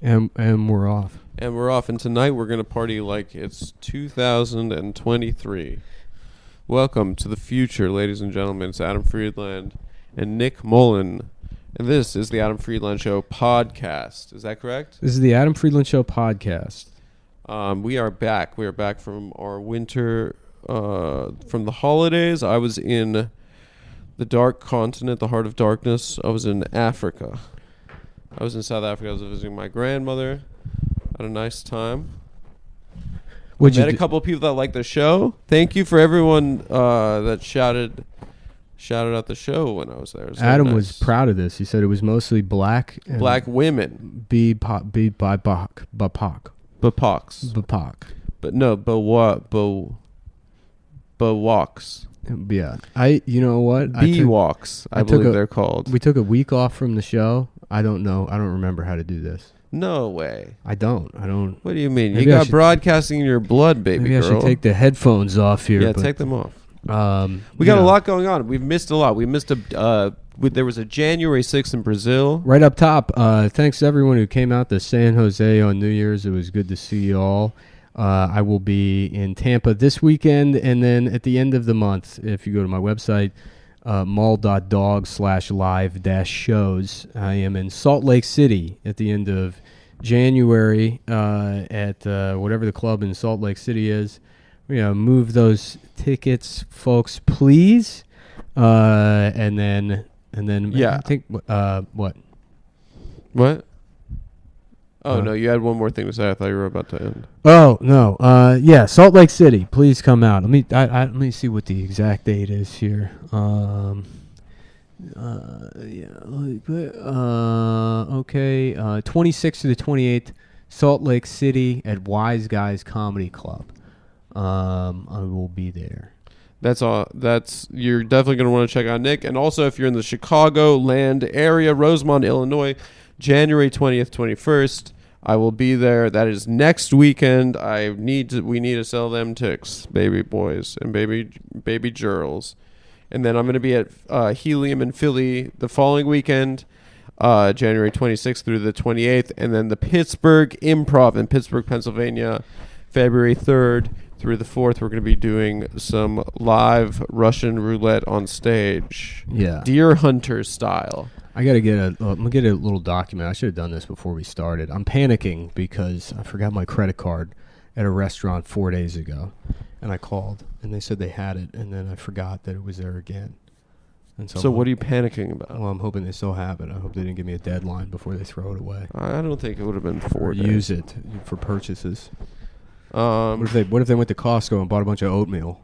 And we're off. And we're off. And tonight we're going to party like it's 2023. Welcome to the future, ladies and gentlemen. It's Adam Friedland and Nick Mullen. And this is the Adam Friedland Show podcast. Is that correct? This is the Adam Friedland Show podcast. We are back. We are back from our winter, from the holidays. I was in the dark continent, the heart of darkness. I was in Africa. I was in South Africa. I was visiting my grandmother. Had a nice time. Met a couple of people that liked the show. Thank you for everyone that shouted out the show when I was there. Adam was proud of this. He said it was mostly black women. BIPOC. But no, walks. Yeah. You know what? walks, I believe they're called. We took a week off from the show. I don't know. I don't remember how to do this. No way. I don't. What do you mean? You got broadcasting in your blood, baby girl. Maybe I should take the headphones off here. Yeah, take them off. We got a lot going on. We've missed a lot. We missed there was a January 6th in Brazil. Right up top. Thanks to everyone who came out to San Jose on New Year's. It was good to see you all. I will be in Tampa this weekend, and then at the end of the month, if you go to my website, mull.dog/live-shows, I am in Salt Lake City at the end of January at whatever the club in Salt Lake City is. Move those tickets, folks, please. And then yeah. I think what? Oh, no, you had one more thing to say. I thought you were about to end. Oh, no. Yeah, Salt Lake City. Please come out. Let me see what the exact date is here. Okay. 26th to the 28th, Salt Lake City at Wise Guys Comedy Club. I will be there. That's all. You're definitely going to want to check out Nick. And also, if you're in the Chicagoland area, Rosemont, Illinois, January 20th, 21st, I will be there. That is next weekend. We need to sell them ticks, baby boys and baby girls. And then I'm going to be at Helium in Philly the following weekend, January 26th through the 28th. And then the Pittsburgh Improv in Pittsburgh, Pennsylvania, February 3rd through the 4th. We're going to be doing some live Russian roulette on stage. Yeah. Deer hunter style. I got to get I'm going to get a little document. I should have done this before we started. I'm panicking because I forgot my credit card at a restaurant 4 days ago. And I called, and they said they had it, and then I forgot that it was there again. And so what are you panicking about? Well, I'm hoping they still have it. I hope they didn't give me a deadline before they throw it away. I don't think it would have been 4 days. Use it for purchases. What if they went to Costco and bought a bunch of oatmeal?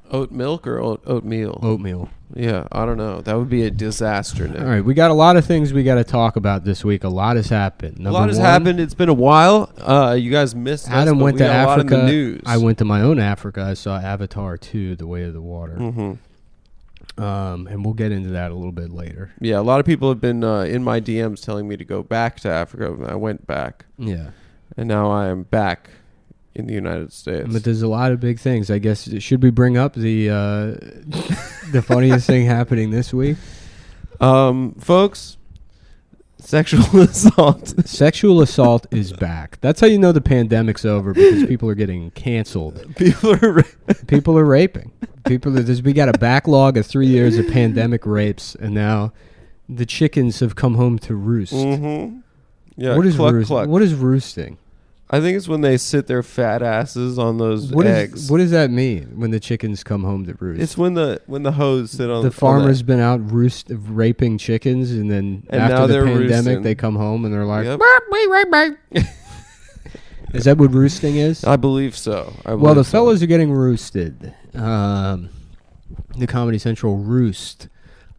Oat milk or oatmeal? Oatmeal. Yeah, I don't know. That would be a disaster, Nick. All right, we got a lot of things we got to talk about this week. A lot has happened. A lot has happened. It's been a while. You guys missed Adam us, went to Africa. A lot in the news. I went to my own Africa. I saw Avatar 2, The Way of the Water. Mm-hmm. And we'll get into that a little bit later. Yeah, a lot of people have been in my DMs telling me to go back to Africa. I went back. Yeah. And now I am back in the United States. But there's a lot of big things. I guess, should we bring up the the funniest thing happening this week? Folks, sexual assault. Sexual assault is back. That's how you know the pandemic's over, because people are getting canceled. People are raping. We got a backlog of 3 years of pandemic rapes, and now the chickens have come home to roost. Mm-hmm. Yeah, what is cluck. What is roosting? I think it's when they sit their fat asses on those eggs. What does that mean when the chickens come home to roost? It's when the hoes sit on the farmer's been out raping chickens, and then after the pandemic roosting. They come home and they're like, yep. Is that what roosting is? I believe so. The fellas are getting roosted. The Comedy Central roost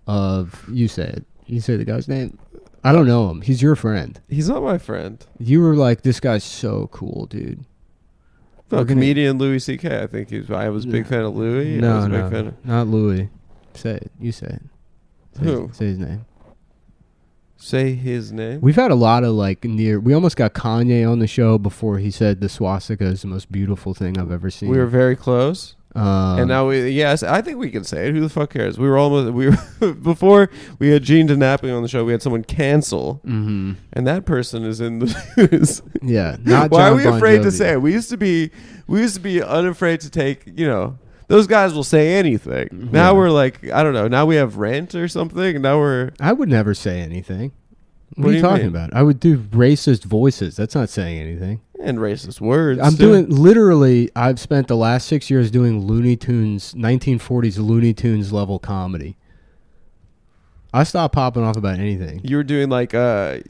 of, you say it. You say the guy's name. I don't know him. He's your friend. He's not my friend. You were like, this guy's so cool, dude. Comedian Louis C.K. I think I was a big fan of Louis. No, not Louis. Say it. You say it. Who? Say his name. Say his name? We've had a lot of we almost got Kanye on the show before he said the swastika is the most beautiful thing I've ever seen. We were very close. And now yes, I think we can say it. Who the fuck cares? We were before we had Gene DeNapping on the show. We had someone cancel, and that person is in the news. Yeah, not. Why John are we Bon afraid to Jovi. say it? We used to be unafraid to take. Those guys will say anything. Now we're like, I don't know. Now we have rent or something. And now we're. I would never say anything. What What are do you you talking mean? about? I would do racist voices. That's not saying anything. And racist words. I'm too. doing literally. I've spent the last 6 years doing Looney Tunes, 1940s Looney Tunes level comedy. I stopped popping off about anything. You were doing like Have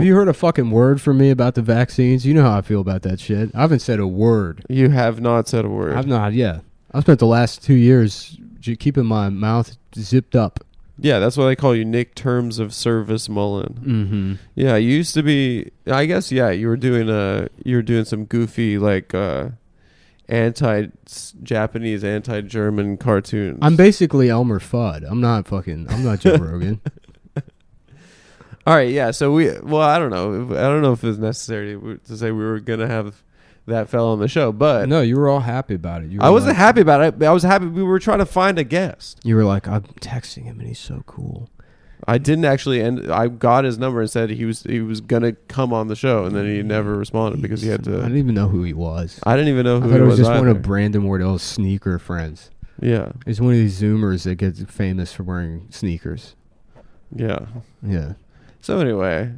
you heard a fucking word from me about the vaccines? You know how I feel about that shit. I haven't said a word. You have not said a word. I've not. Yeah, I've spent the last 2 years keeping my mouth zipped up. Yeah, that's why they call you Nick Terms of Service Mullen. Mm-hmm. Yeah, you used to be. I guess you were doing some goofy like anti-Japanese, anti-German cartoons. I'm basically Elmer Fudd. I'm not Joe Rogan. All right, yeah. So I don't know if it's necessary to say we were gonna have that fella on the show, but No, you were all happy about it. I wasn't happy about it. I was happy we were trying to find a guest. You were like, I'm texting him and he's so cool. I didn't actually, and I got his number and said he was gonna come on the show, and then he never responded because he had to. I didn't even know who he was. I didn't even know I who thought he it was just one either. of Brandon Wardell's sneaker friends. Yeah, He's one of these Zoomers that gets famous for wearing sneakers. yeah. Yeah. So anyway,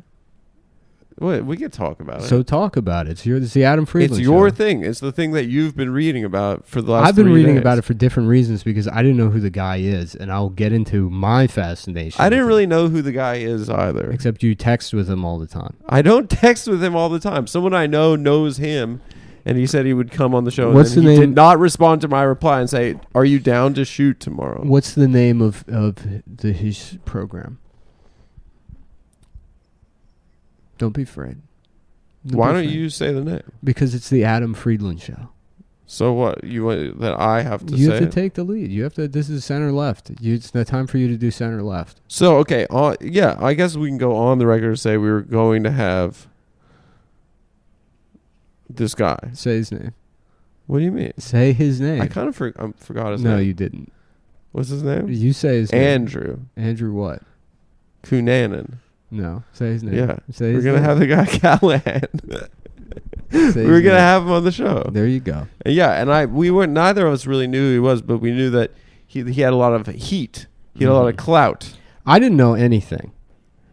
we could talk about it. So talk about it. It's the Adam Friedland It's your show. thing. It's the thing that you've been reading about for the last. I've been 3 reading days. about it for different reasons because I didn't know who the guy is, and I'll get into my fascination. I didn't with really know who the guy is either. it. Except you text with him all the time. I don't text with him all the time. Someone I know knows him, and he said he would come on the show. What's and the he name? did not respond to my reply and say, "Are you down to shoot tomorrow?" What's the name of his program? Don't be afraid. Why be don't afraid. you say the name? Because it's the Adam Friedland show. So what? You want that I have to You say? have to it? take the lead. You have to. This is center left. It's not time for you to do center left. So okay, yeah, I guess we can go on the record and say we were going to have this guy. Say his name. What do you mean? Say his name. I kind of forgot his No, name. you didn't. What's his name? You say his name. Andrew Andrew what? Cunanan. No. Say his name. Yeah, Say we're his gonna name. have the guy Callahan. Say We're his gonna name. have him on the show. There you go. Yeah, and we weren't. Neither of us really knew who he was, but we knew that he had a lot of heat. He had a lot of clout. I didn't know anything.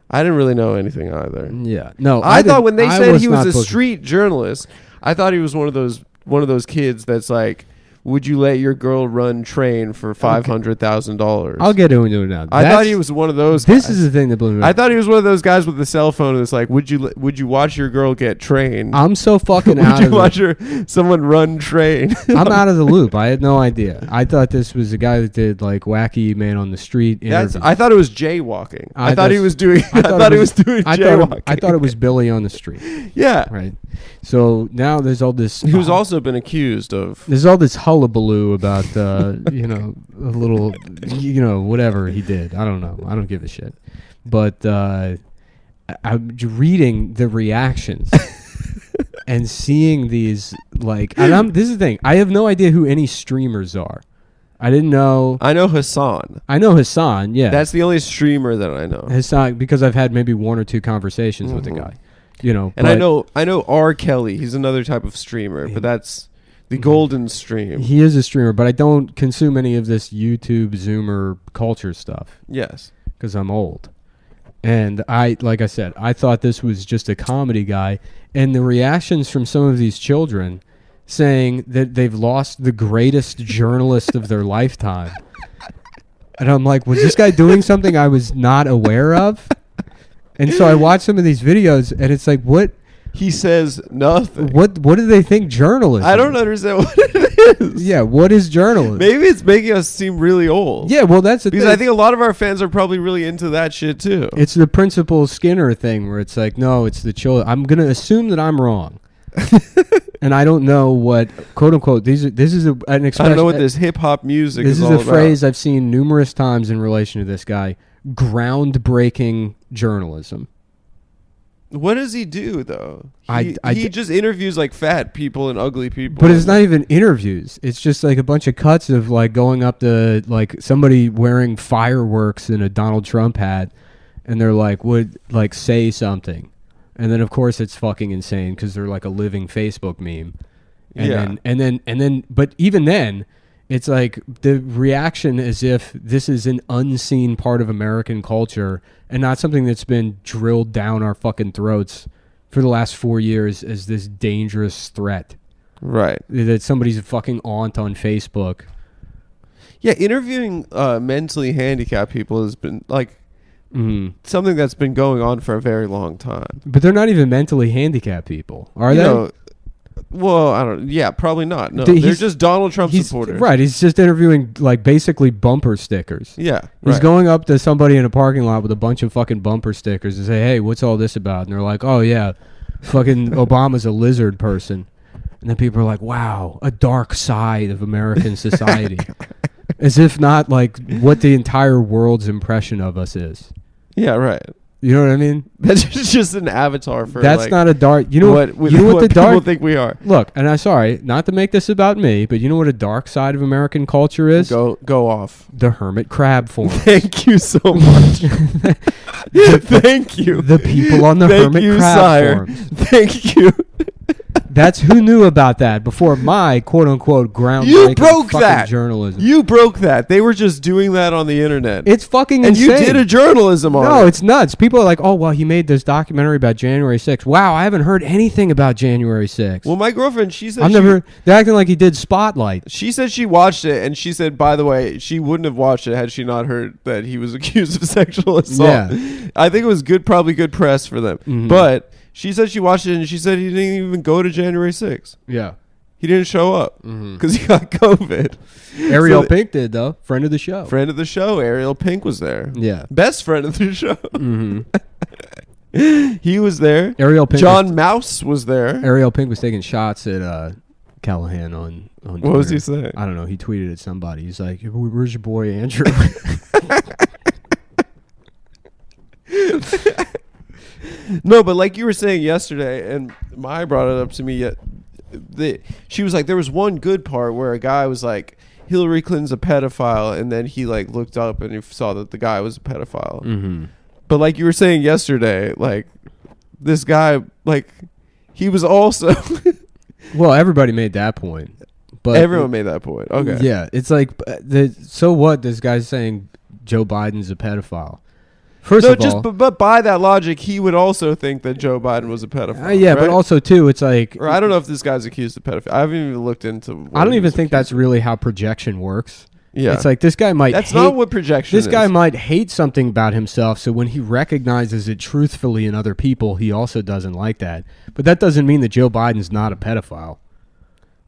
I didn't really know anything either. Yeah. No. I thought didn't- when they I said he was not a supposed to- street journalist, I thought he was one of those kids that's like, would you let your girl run train for $500,000? I'll get into it now. I thought he was one of those. This guys. is the thing that blew me. I thought he was one of those guys with the cell phone that's like, would you watch your girl get trained? I'm so fucking would out you of watch it. someone run train? I'm out of the loop. I had no idea. I thought this was a guy that did like wacky man on the street interviews. I thought it was jaywalking. I thought he that's- was doing. I I thought thought it he was- was doing I jaywalking. thought it was Billy on the street. Yeah. Right. So now there's all this. Who's also been accused of. There's all this hullabaloo about a little whatever he did. I don't know. I don't give a shit. But I'm reading the reactions and seeing these this is the thing. I have no idea who any streamers are. I didn't know. I know Hassan. I know Hassan. Yeah, That's the only streamer that I know. Hassan because I've had maybe one or two conversations with the guy. And but I know R. Kelly. He's another type of streamer, but that's the golden stream. he is a streamer, but I don't consume any of this YouTube Zoomer culture stuff Yes. because I'm old. And like I said, I thought this was just a comedy guy. And the reactions from some of these children saying that they've lost the greatest journalist of their lifetime. And I'm like, was this guy doing something I was not aware of? And so I watched some of these videos, and it's like, what He says nothing. do they think journalism I don't is? understand what it is. Yeah, what is journalism? Maybe it's making us seem really old. Yeah, well, that's the Because thing. I think a lot of our fans are probably really into that shit too. It's the Principal Skinner thing where it's like, no, it's the children. I'm going to assume that I'm wrong. And I don't know what, quote unquote, this is an expression. I don't know what this hip hop music This is is all a about. phrase I've seen numerous times in relation to this guy. Groundbreaking journalism. What does he do though? I He just interviews like fat people and ugly people. But it's not even interviews. It's just like a bunch of cuts of like going up to like somebody wearing fireworks in a Donald Trump hat, and they're like, would like say something, and then of course it's fucking insane because they're like a living Facebook meme. And then, but even then, it's like the reaction as if this is an unseen part of American culture and not something that's been drilled down our fucking throats for the last 4 years as this dangerous threat. Right. That somebody's a fucking aunt on Facebook. Yeah, interviewing mentally handicapped people has been like something that's been going on for a very long time. But they're not even mentally handicapped people, are they? Know, well, I don't. Yeah, probably not. No, they're just Donald Trump supporters. Right. He's just interviewing like basically bumper stickers. Yeah. He's right. going up to somebody in a parking lot with a bunch of fucking bumper stickers and say, "Hey, what's all this about?" And they're like, "Oh yeah, fucking Obama's a lizard person." And then people are like, "Wow, a dark side of American society," as if not like what the entire world's impression of us is. Yeah. Right. You know what I mean? That's just an avatar for. That's like, not a dark. You know what? You know what the people dark think we are. Look, and I'm sorry, not to make this about me, but you know what a dark side of American culture is? Go off. The hermit crab form. Thank you so much. Thank you. The people on the hermit crab forms. Thank you. That's who knew about that before my quote unquote groundbreaking You broke fucking that journalism. You broke that. They were just doing that on the internet. It's fucking and insane. you did a journalism on it. No, it's nuts. People are like, "Oh, well, he made this documentary about January 6th. Wow, I haven't heard anything about January 6th. Well, my girlfriend, she said They're acting like he did Spotlight. She said she watched it, and she said, by the way, she wouldn't have watched it had she not heard that he was accused of sexual assault. Yeah. I think it was probably good press for them. Mm-hmm. But she said she watched it, and she said he didn't even go to January 6th. Yeah. He didn't show up because he got COVID. Ariel Pink did, though. Friend of the show. Friend of the show. Ariel Pink was there. Yeah. Best friend of the show. Mm-hmm. He was there. Ariel Pink. John Mouse was there. Ariel Pink was taking shots at Callahan on Twitter. What was he saying? I don't know. He tweeted at somebody. He's like, "Where's your boy Andrew?" No, but like you were saying yesterday, and Mai brought it up to me yet. She was like, there was one good part where a guy was like, Hillary Clinton's a pedophile, and then he like looked up and he saw that the guy was a pedophile. Mm-hmm. But like you were saying yesterday, like this guy, like he was also. Well, everybody made that point. But everyone made that point. Okay. Yeah, it's like so what? This guy's saying Joe Biden's a pedophile. First of all, but by that logic, he would also think that Joe Biden was a pedophile. Yeah, right? but also too, it's like, or I don't know if this guy's accused of pedophilia. I haven't even looked into. I don't even think that's really how projection works. Yeah, it's like this guy might. That's not what projection is. This guy might hate something about himself, so when he recognizes it truthfully in other people, he also doesn't like that. But that doesn't mean that Joe Biden's not a pedophile.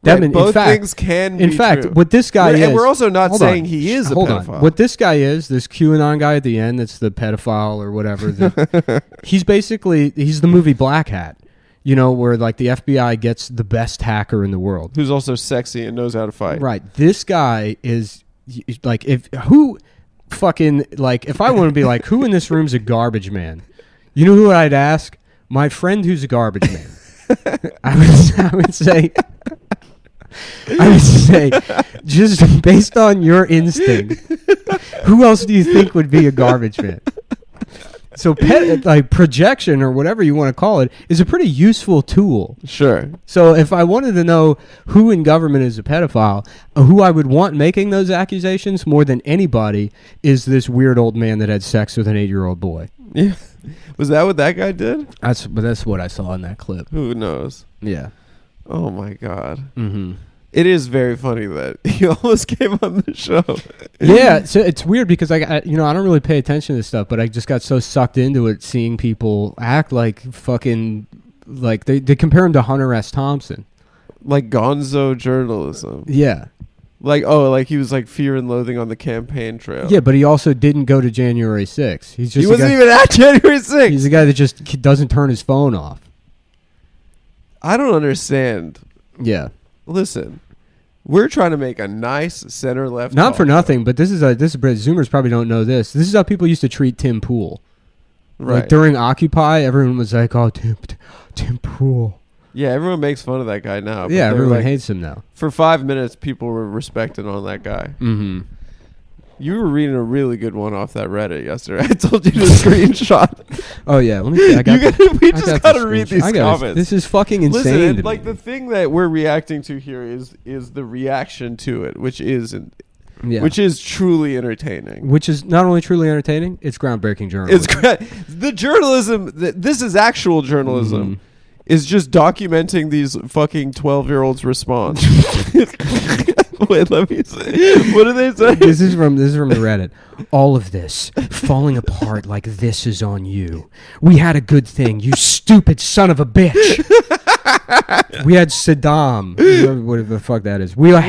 Right, both things can be in fact, true. What this guy is... And we're also not saying he is a pedophile. What this guy is, this QAnon guy at the end that's the pedophile or whatever, he's the movie Black Hat, you know, where like the FBI gets the best hacker in the world. Who's also sexy and knows how to fight. Right. This guy is like, if I want to be like, who in this room's a garbage man? You know who I'd ask? My friend who's a garbage man. I would say... just based on your instinct, who else do you think would be a garbage man? So projection or whatever you want to call it is a pretty useful tool. Sure. So if I wanted to know who in government is a pedophile, who I would want making those accusations more than anybody is this weird old man that had sex with an 8-year-old boy. Yeah. Was that what that guy did? That's what I saw in that clip. Who knows? Yeah. Oh my God. Mm-hmm. It is very funny that he almost came on the show. Yeah, so it's weird because I don't really pay attention to this stuff, but I just got so sucked into it, seeing people act like fucking like they compare him to Hunter S. Thompson, like gonzo journalism. Yeah, like he was like Fear and Loathing on the campaign trail. Yeah, but he also didn't go to January 6th. He wasn't even at January 6th. He's a guy that just doesn't turn his phone off. I don't understand. Yeah. Listen, we're trying to make a nice center-left. Not for nothing, but this is Zoomers probably don't know this. This is how people used to treat Tim Pool. Right. Like during Occupy, everyone was like, "Oh, Tim Pool." Yeah, everyone makes fun of that guy now. Yeah, everyone like, hates him now. For 5 minutes, people were respecting on that guy. Mm-hmm. You were reading a really good one off that Reddit yesterday. I told you to screenshot. Oh yeah, let me see. We just gotta read these comments. This is fucking insane. Listen, to like me. the thing that we're reacting to here is the reaction to it, which is truly entertaining. Which is not only truly entertaining, it's groundbreaking journalism. The journalism. This is actual journalism. Is just documenting these fucking 12-year-olds' response. Wait, let me see. What do they say? This is from the Reddit. All of this falling apart like this is on you. We had a good thing, you stupid son of a bitch. We had Saddam, whatever the fuck that is. We had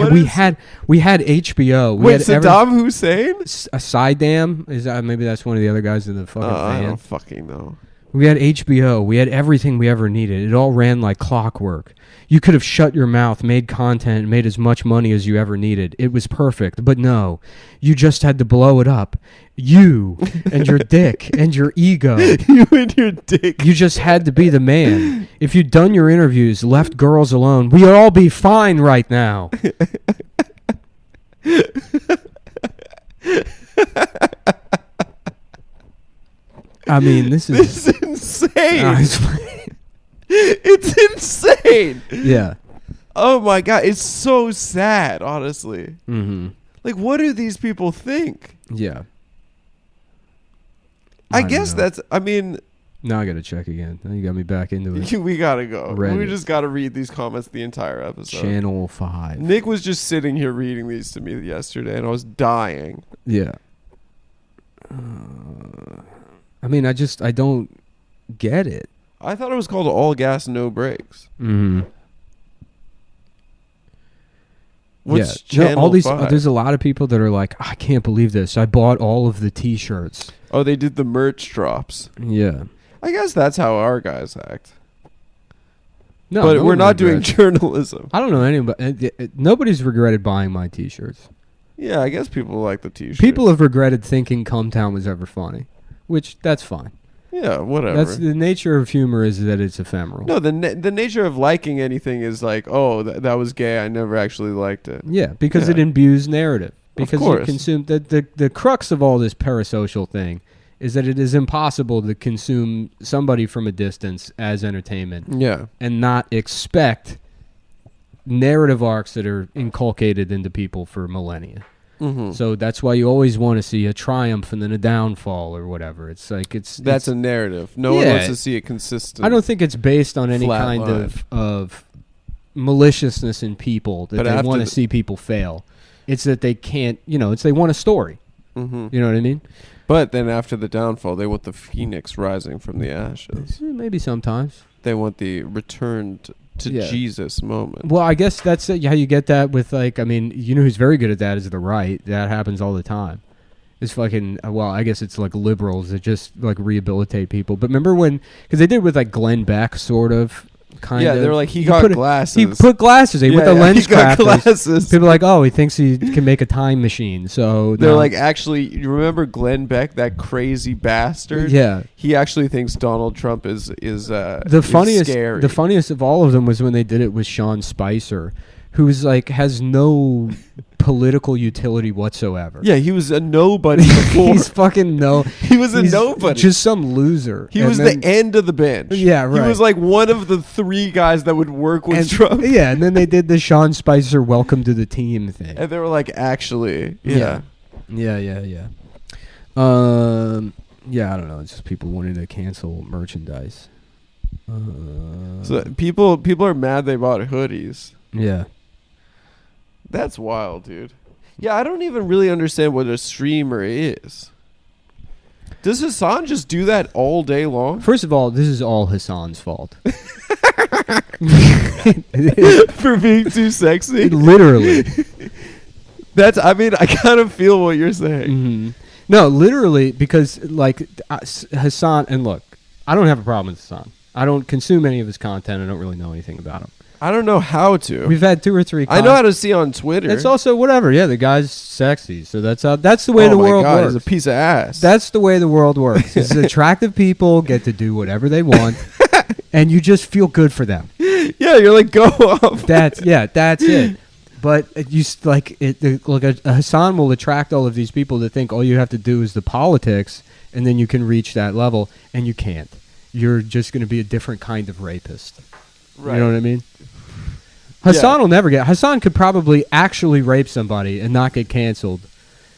HBO. Wait, Saddam Hussein? Saddam is maybe that's one of the other guys in the fucking fan. I don't fucking know. We had HBO. We had everything we ever needed. It all ran like clockwork. You could have shut your mouth, made content, and made as much money as you ever needed. It was perfect. But no, you just had to blow it up. You and your dick and your ego. You and your dick. You just had to be the man. If you'd done your interviews, left girls alone, we'd all be fine right now. I mean, this is insane. It's insane. Yeah. Oh my god, it's so sad, honestly. Mm-hmm. Like, what do these people think? Yeah. I guess that's. I mean. Now I gotta check again. Now you got me back into it. We gotta go. Reddit. We just gotta read these comments the entire episode. Channel 5. Nick was just sitting here reading these to me yesterday, and I was dying. Yeah. I mean, I don't get it. I thought it was called All Gas, No Brakes. Mm-hmm. What's Channel 5? There's a lot of people that are like, I can't believe this. I bought all of the T-shirts. Oh, they did the merch drops. Yeah. I guess that's how our guys act. No, but we're not doing journalism. I don't know anybody. Nobody's regretted buying my T-shirts. Yeah, I guess people like the T-shirts. People have regretted thinking Cumtown was ever funny, which that's fine. Yeah, whatever. That's the nature of humor, is that it's ephemeral. No, the nature of liking anything is like, oh, that was gay. I never actually liked it. Yeah, because it imbues narrative. Because of course. you consume the crux of all this parasocial thing is that it is impossible to consume somebody from a distance as entertainment. Yeah. And not expect narrative arcs that are inculcated into people for millennia. Mm-hmm. So that's why you always want to see a triumph and then a downfall or whatever. It's like that's a narrative. No one wants to see it consistent. I don't think it's based on any kind of maliciousness in people that they want to see people fail. It's that they can't, they want a story. Mm-hmm. You know what I mean? But then after the downfall, they want the phoenix rising from the ashes. Maybe sometimes. They want the return to Jesus moment. Well, I guess that's how you get that with, like, I mean, who's very good at that is the right. That happens all the time. It's fucking, well, I guess it's like liberals that just, like, rehabilitate people. But remember when, because they did with, like, Glenn Beck, sort of. Yeah, they were like, he got glasses. He put glasses. With the lens crafters. Glasses. People are like, oh, he thinks he can make a time machine. So they're like, actually, you remember Glenn Beck, that crazy bastard? Yeah. He actually thinks Donald Trump is scary. The funniest of all of them was when they did it with Sean Spicer, who's like has no political utility whatsoever. Yeah, he was a nobody before. He's fucking He was a nobody. Just some loser. He was the end of the bench. Yeah, right. He was like one of the 3 guys that would work with Trump. Yeah, and then they did the Sean Spicer welcome to the team thing. And they were like, actually, Yeah, I don't know. It's just people wanting to cancel merchandise. So people are mad they bought hoodies. Yeah. That's wild, dude. Yeah, I don't even really understand what a streamer is. Does Hassan just do that all day long? Kind of all this is all Hassan's fault. For being too sexy? Literally. I kind of feel what you're saying. Mm-hmm. No, literally, because, like, Hassan, and look, I don't have a problem with Hassan. I don't consume any of his content. I don't really know anything about him. I don't know how to. We've had 2 or 3. I know how to see on Twitter. It's also whatever. Yeah, the guy's sexy, so that's the way the world God, works. He's a piece of ass. That's the way the world works. It's attractive people get to do whatever they want, and you just feel good for them. Yeah, you're like, go off. That's it. But Hassan will attract all of these people that think all you have to do is the politics, and then you can reach that level, and you can't. You're just going to be a different kind of rapist. Right. You know what I mean? Hassan will never get... Hassan could probably actually rape somebody and not get canceled,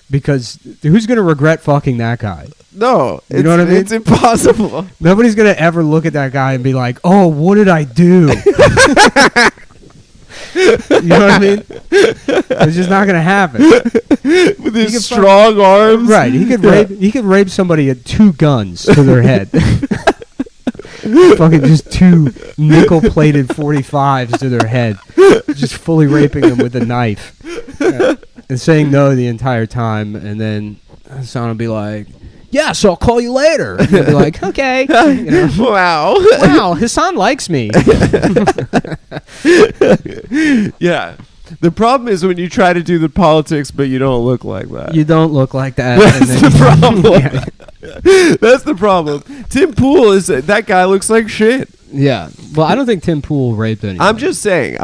because who's going to regret fucking that guy? No. You know what I mean? It's impossible. Nobody's going to ever look at that guy and be like, oh, what did I do? You know what I mean? It's just not going to happen. With his strong arms. Right. He could rape somebody at 2 guns to their head. Fucking just 2 nickel-plated 45s to their head, just fully raping them with a knife, and saying no the entire time. And then Hassan will be like, "Yeah, so I'll call you later." And he'll be like, "Okay." You know? Wow, Hassan likes me. Yeah. The problem is when you try to do the politics, but you don't look like that. You don't look like that. That's the problem. That's the problem. Tim Pool that guy looks like shit. Yeah. Well, I don't think Tim Pool raped anyone. I'm just saying.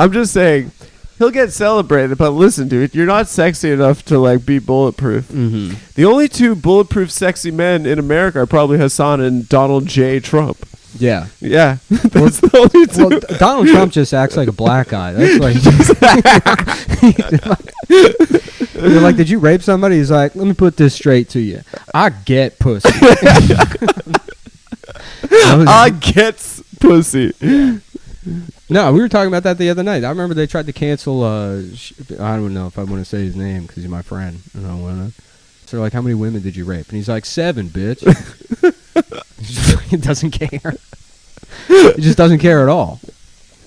He'll get celebrated, but listen, dude, you're not sexy enough to like be bulletproof. Mm-hmm. The only 2 bulletproof sexy men in America are probably Hassan and Donald J. Trump. Yeah. Yeah. That's the only 2. Well, Donald Trump just acts like a black guy. That's like... You're like, did you rape somebody? He's like, let me put this straight to you. I get pussy. I get pussy. Yeah. No, we were talking about that the other night. I remember they tried to cancel... I don't know if I want to say his name because he's my friend. I don't want to... So they're like, how many women did you rape? And he's like, 7, bitch. He doesn't care. He just doesn't care at all.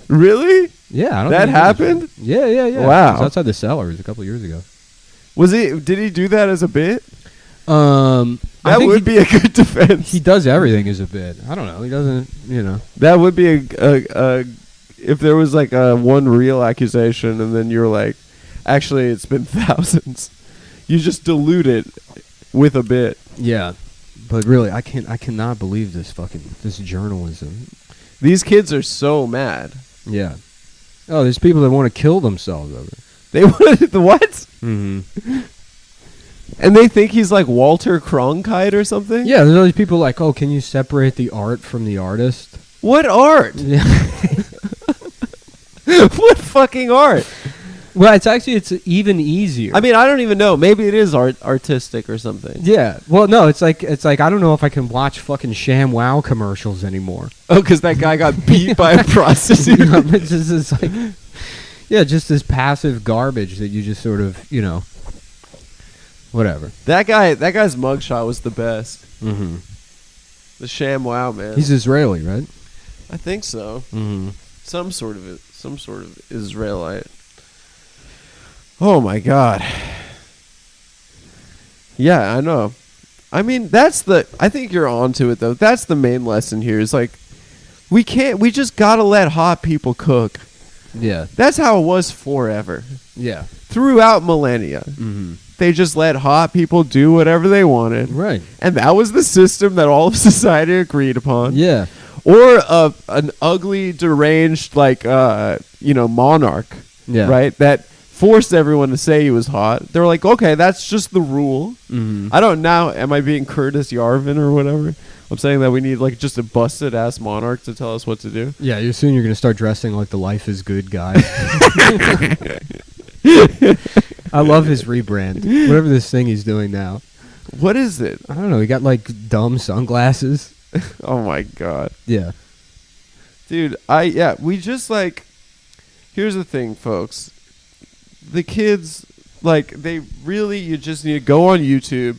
Really? Yeah, I don't that happened? Yeah. Wow. It was outside the Cellars a couple of years ago. Did he do that as a bit? That would be a good defense. He does everything as a bit. I don't know. He doesn't, That would be a if there was like a one real accusation and then you're like, actually it's been thousands. You just dilute it with a bit. Yeah. But really, I cannot believe this journalism. These kids are so mad. Yeah. Oh, there's people that want to kill themselves over it. They want the what? Mm-hmm. And they think he's like Walter Cronkite or something? Yeah, there's all these people like, oh, can you separate the art from the artist? What art? Yeah. What fucking art? Well, it's even easier. I mean, I don't even know. Maybe it is artistic or something. Yeah. Well, no, it's like I don't know if I can watch fucking ShamWow commercials anymore. Oh, because that guy got beat by a prostitute. It's like, yeah, just this passive garbage that you just sort of, whatever. That guy's mugshot was the best. Mm-hmm. The ShamWow man. He's Israeli, right? I think so. Mm-hmm. Some sort of Israelite. Oh my God. Yeah, I know. I mean, I think you're onto it though. That's the main lesson here is like, we just gotta let hot people cook. Yeah. That's how it was forever. Yeah. Throughout millennia. Mm-hmm. They just let hot people do whatever they wanted. Right. And that was the system that all of society agreed upon. Yeah. Or an ugly, deranged, monarch. Yeah. Right? That forced everyone to say he was hot. They were like, okay, that's just the rule. Mm-hmm. I don't know. Am I being Curtis Yarvin or whatever? I'm saying that we need like just a busted ass monarch to tell us what to do. Yeah, soon you're gonna start dressing like the Life is Good guy. I love his rebrand. Whatever this thing he's doing now. What is it? I don't know. He got like dumb sunglasses. Oh my God. Yeah. Dude, we just like, here's the thing, folks. The kids, you just need to go on YouTube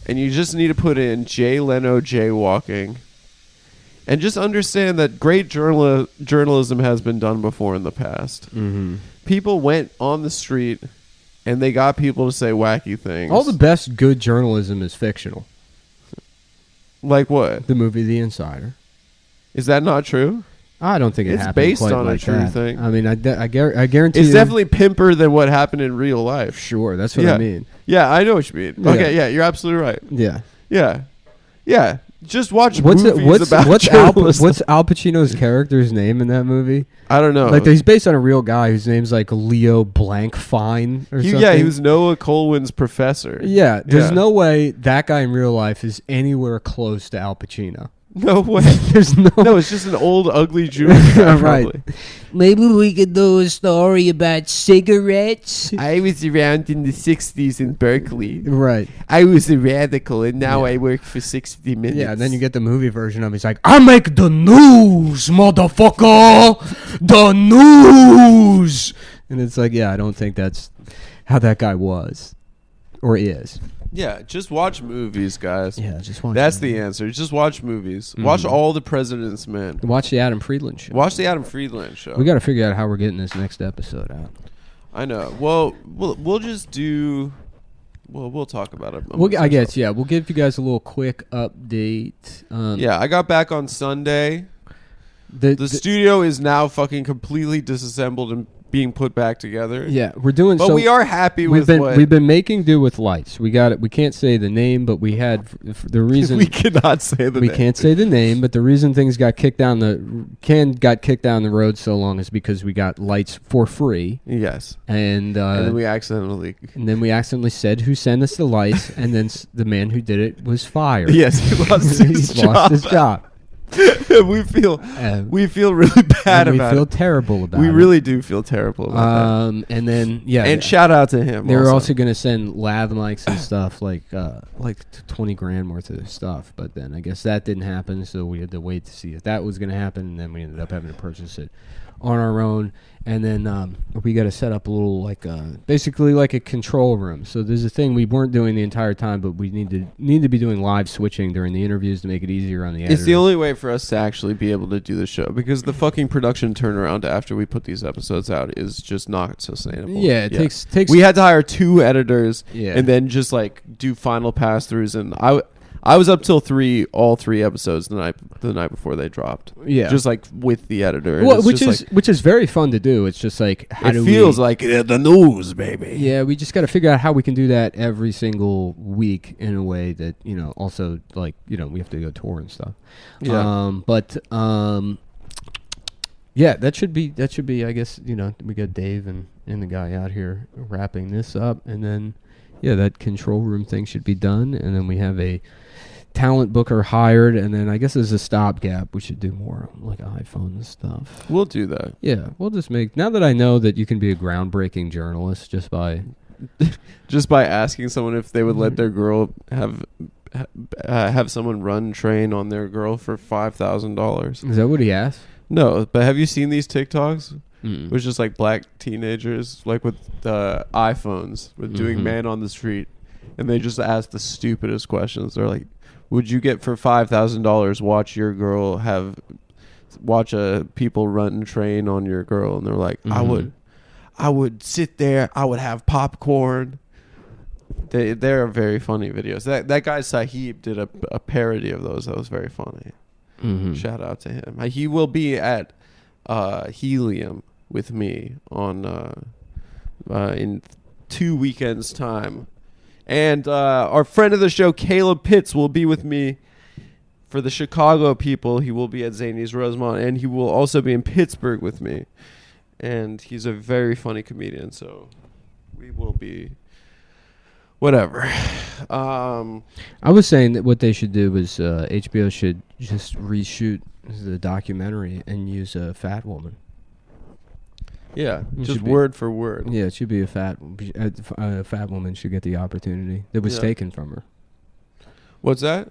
and you just need to put in Jay Leno jaywalking and just understand that great journalism has been done before in the past. Mm-hmm. People went on the street and they got people to say wacky things. All the best good journalism is fictional. Like what? The movie The Insider. Is that not true? I don't think it It's happened based quite on a like true that. thing. I mean, I guarantee It's you- definitely pimper than what happened in real life. Sure, that's what I mean. Yeah, I know what you mean. Yeah. Okay, yeah, you're absolutely right. Yeah. Yeah. Just watch What's movies about what's journalism. Al Pacino's character's name in that movie? I don't know. Like he's based on a real guy whose name's like Leo Blank Fine or something. Yeah, he was Noah Colwyn's professor. Yeah, there's Yeah. no way that guy in real life is anywhere close to Al Pacino. No way. There's no. No, it's just an old, ugly Jewish guy, Right. probably. Maybe we could do a story about cigarettes. I was around in the 60s in Berkeley. Right. I was a radical, and now Yeah. I work for 60 minutes. Yeah, and then you get the movie version of it. He's like, I make the news, motherfucker. The news. And it's like, yeah, I don't think that's how that guy was or is. Yeah, just watch movies, guys. Yeah, just watch. That's the answer. Just watch movies. Watch All the President's Men. Watch the Adam Friedland show. Watch the Adam Friedland show. We got to figure out how we're getting this next episode out. I know. Well, we'll just do. Well, we'll talk about it. I guess, yeah. We'll give you guys a little quick update. Yeah, I got back on Sunday. The studio is now fucking completely disassembled and being put back together. Yeah, we're doing. But so we are happy with what we've been making do with lights. We got it. We can't say the name, but we had the reason we cannot say the we name. can't say the name. But the reason things got kicked down the road so long is because we got lights for free. Yes, and then we accidentally said who sent us the lights, and then the man who did it was fired. Yes, he lost his job. Lost his job. we feel really bad and about we feel it. terrible about it. We really do feel terrible about that. And then and shout out to him. They were also going to send lav mics and stuff like $20,000 worth of stuff, but then I guess that didn't happen, so we had to wait to see if that was going to happen, and then we ended up having to purchase it on our own. And then we got to set up a little basically like a control room. So there's a thing we weren't doing the entire time, but we need to be doing live switching during the interviews to make it easier on the editors. It's the only way for us to actually be able to do the show, because the fucking production turnaround after we put these episodes out is just not sustainable. Yeah, it takes. We had to hire 2 editors, Yeah. and then just do final pass throughs, and I was up till all 3 episodes the night before they dropped. Yeah. Just with the editor. And Well, it's which is very fun to do. It's just like it feels like the news, baby. Yeah, we just got to figure out how we can do that every single week in a way that also we have to go tour and stuff. Yeah. Yeah, that should be. I guess we got Dave and the guy out here wrapping this up, and then that control room thing should be done, and then we have a talent booker hired, and then I guess as a stopgap we should do more like iPhone stuff. We'll do that. Yeah, we'll just now that I know that you can be a groundbreaking journalist just by asking someone if they would let their girl have someone run train on their girl for $5,000. Is that what he asked? No, but have you seen these TikToks? Mm. It was just black teenagers with iPhones doing man on the street, and they just ask the stupidest questions. They're like, would you get for $5,000 watch your girl watch people run train on your girl? And they're like, I would sit there, I would have popcorn. They're very funny videos. That guy Sahib did a parody of those. That was very funny. Mm-hmm. Shout out to him. He will be at Helium with me on in 2 weekends time, and our friend of the show Caleb Pitts will be with me for the Chicago people. He will be at Zany's Rosemont, and he will also be in Pittsburgh with me, and he's a very funny comedian, so we will be whatever. I was saying that what they should do is HBO should just reshoot the documentary and use a fat woman. Yeah, It just should be- word for word. Yeah, it should be a fat woman should get the opportunity that was Yeah. taken from her. What's that?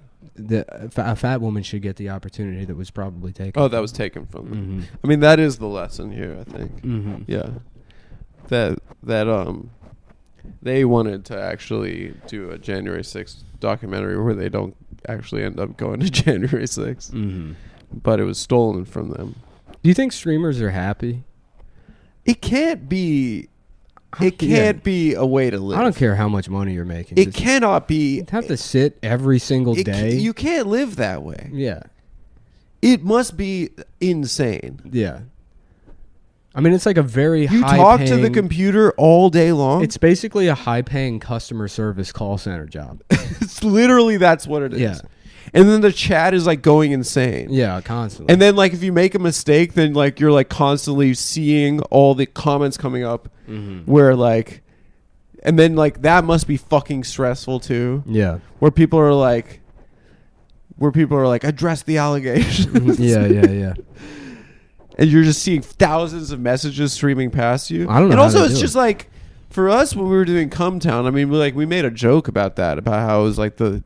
A fat woman should get the opportunity that was probably taken. Oh, that was taken from them. Mm-hmm. I mean, that is the lesson here, I think. Mm-hmm. Yeah. That they wanted to actually do a January 6th documentary where they don't actually end up going to January 6th. Mm-hmm. But it was stolen from them. Do you think streamers are happy? It can't be be a way to live. I don't care how much money you're making. It cannot be. You have to sit every single day. You can't live that way. Yeah. It must be insane. Yeah. I mean, it's like a very You high talk paying, to the computer all day long. It's basically a high-paying customer service call center job. It's literally that's what it is. Yeah. And then the chat is like going insane. Yeah, constantly. And then like if you make a mistake, then like you're like constantly seeing all the comments coming up where like, and then like that must be fucking stressful too. Yeah. Where people are like address the allegations. Yeah. And you're just seeing thousands of messages streaming past you. I don't know. And how also they it's do just it. like for us when we were doing Cumtown, I mean we made a joke about how it was like the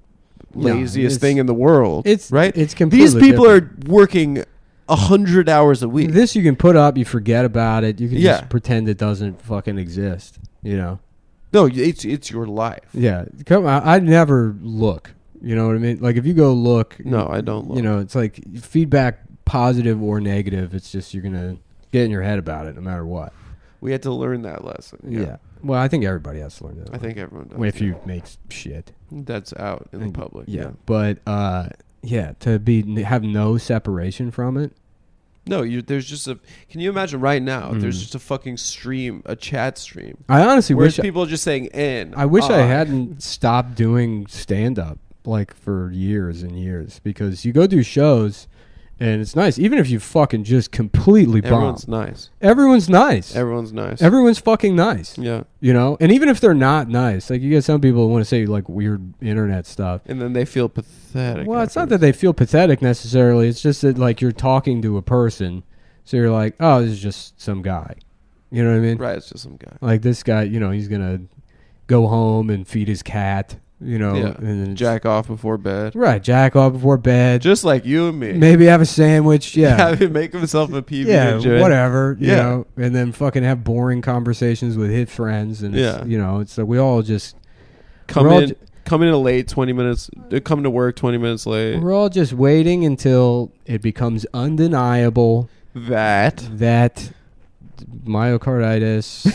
laziest thing in the world. It's right. It's completely These people different. are working 100 hours a week. This you can put up, you forget about it, you can Yeah. just pretend it doesn't fucking exist. You know. No, it's your life. Yeah. I'd never look. You know what I mean? Like if you go look. No, I don't look. You know, it's like feedback, positive or negative. It's just you're gonna get in your head about it no matter what. We had to learn that lesson. Yeah. Well, I think everybody has to learn that. I think everyone does. if you make shit. That's out in the public. Yeah. But to have no separation from it. No, there's just a. Can you imagine right now? There's just a fucking stream, a chat stream. I honestly where wish people are just saying "n." I wish I hadn't stopped doing stand up like for years and years, because you go do shows and it's nice even if you fucking just completely bomb. Everyone's nice. Everyone's nice. Everyone's nice. Everyone's fucking nice. Yeah. You know, and even if they're not nice, like you get some people who want to say like weird internet stuff. And then they feel pathetic. Well, it's not that they feel pathetic necessarily. It's just that like you're talking to a person, so you're like, oh, this is just some guy. You know what I mean? Right, it's just some guy. Like this guy, you know, he's gonna go home and feed his cat. You know, Yeah. and then Jack off before bed. right, jack off before bed. Just like you and me. Maybe have a sandwich. Yeah. Have him make himself a PB. Yeah, whatever. You Yeah. know, and then fucking have boring conversations with his friends, and Yeah. it's, you know, it's like we all just Come we're all in. Come in late, 20 minutes. Come to work 20 minutes late. we're all just waiting until it becomes undeniable That. myocarditis.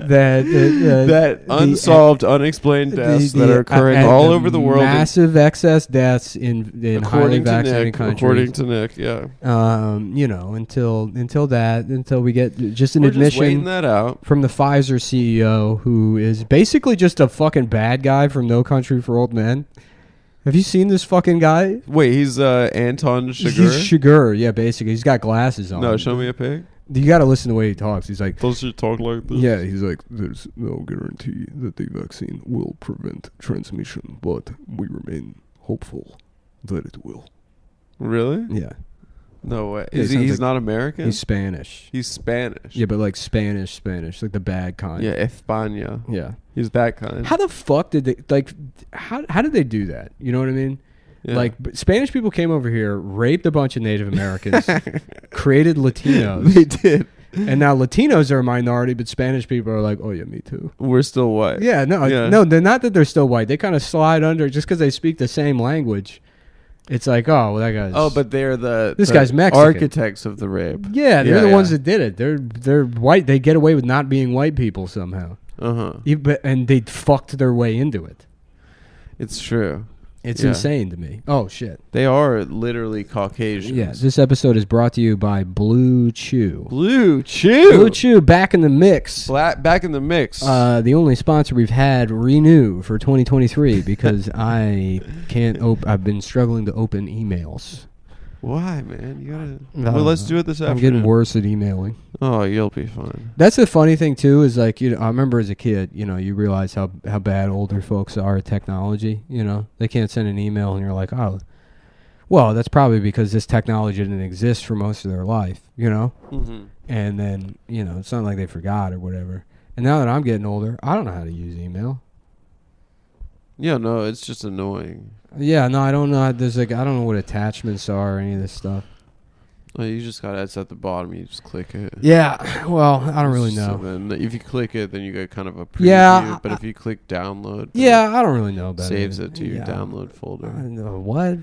that That unsolved, unexplained deaths that are occurring all over the world. Massive excess deaths in highly According to vaccinated Nick. countries. According to Nick, yeah. You know, until we get just an We're just admission waiting that out. from the Pfizer CEO, who is basically just a fucking bad guy from No Country for Old Men. Have you seen this fucking guy? Wait, he's Anton He's Chigurh? Chigurh, yeah, basically. He's got glasses on. No, show me a pic. You got to listen to the way he talks. He's like, Does he talk like this? yeah, he's like, there's no guarantee that the vaccine will prevent transmission, but we remain hopeful that it will. Really? Yeah. No way. Yeah, Is he sounds he's like- not American? He's Spanish. He's Spanish. Yeah, but like Spanish, like the bad kind. Yeah, España. Yeah. He's that kind. How the fuck did they, like, how did they do that? You know what I mean? Yeah. Like, Spanish people came over here, raped a bunch of Native Americans, created Latinos. They did. And now Latinos are a minority, but Spanish people are like, oh, yeah, me too. We're still white. Yeah, no, Yeah. no, they're not that they're still white. They kind of slide under just because they speak the same language. It's like, oh, well, that guy's... Oh, but they're This the guy's Mexican. architects of the rape. Yeah, they're Yeah, the yeah. ones that did it. They're white. They get away with not being white people somehow. Uh-huh. And they fucked their way into it. It's true. It's Yeah. insane to me. Oh, shit. They are literally Caucasians. Yeah, this episode is brought to you by Blue Chew. Blue Chew. Blue Chew back in the mix. Back in the mix. The only sponsor we've had renew for 2023 because I can't I've been struggling to open emails. Why, man? You gotta. No, Well, let's do it this afternoon. I'm getting worse at emailing. Oh, you'll be fine. That's the funny thing too, is like, you know, I remember as a kid, you know, you realize how bad older folks are at technology. You know, they can't send an email, and you're like, oh, well, that's probably because this technology didn't exist for most of their life. You know, Mm-hmm. and then, you know, it's not like they forgot or whatever. And now that I'm getting older, I don't know how to use email. Yeah, no, it's just annoying. Yeah, no, I don't know. There's like, I don't know what attachments are or any of this stuff. Well, you just gotta. It's at the bottom. You just click it. Yeah, well, I don't really So know. then, if you click it, then you get kind of a preview. Yeah, But if you click download, then Yeah, I don't really know it about saves it. it to your Yeah. download folder. I know what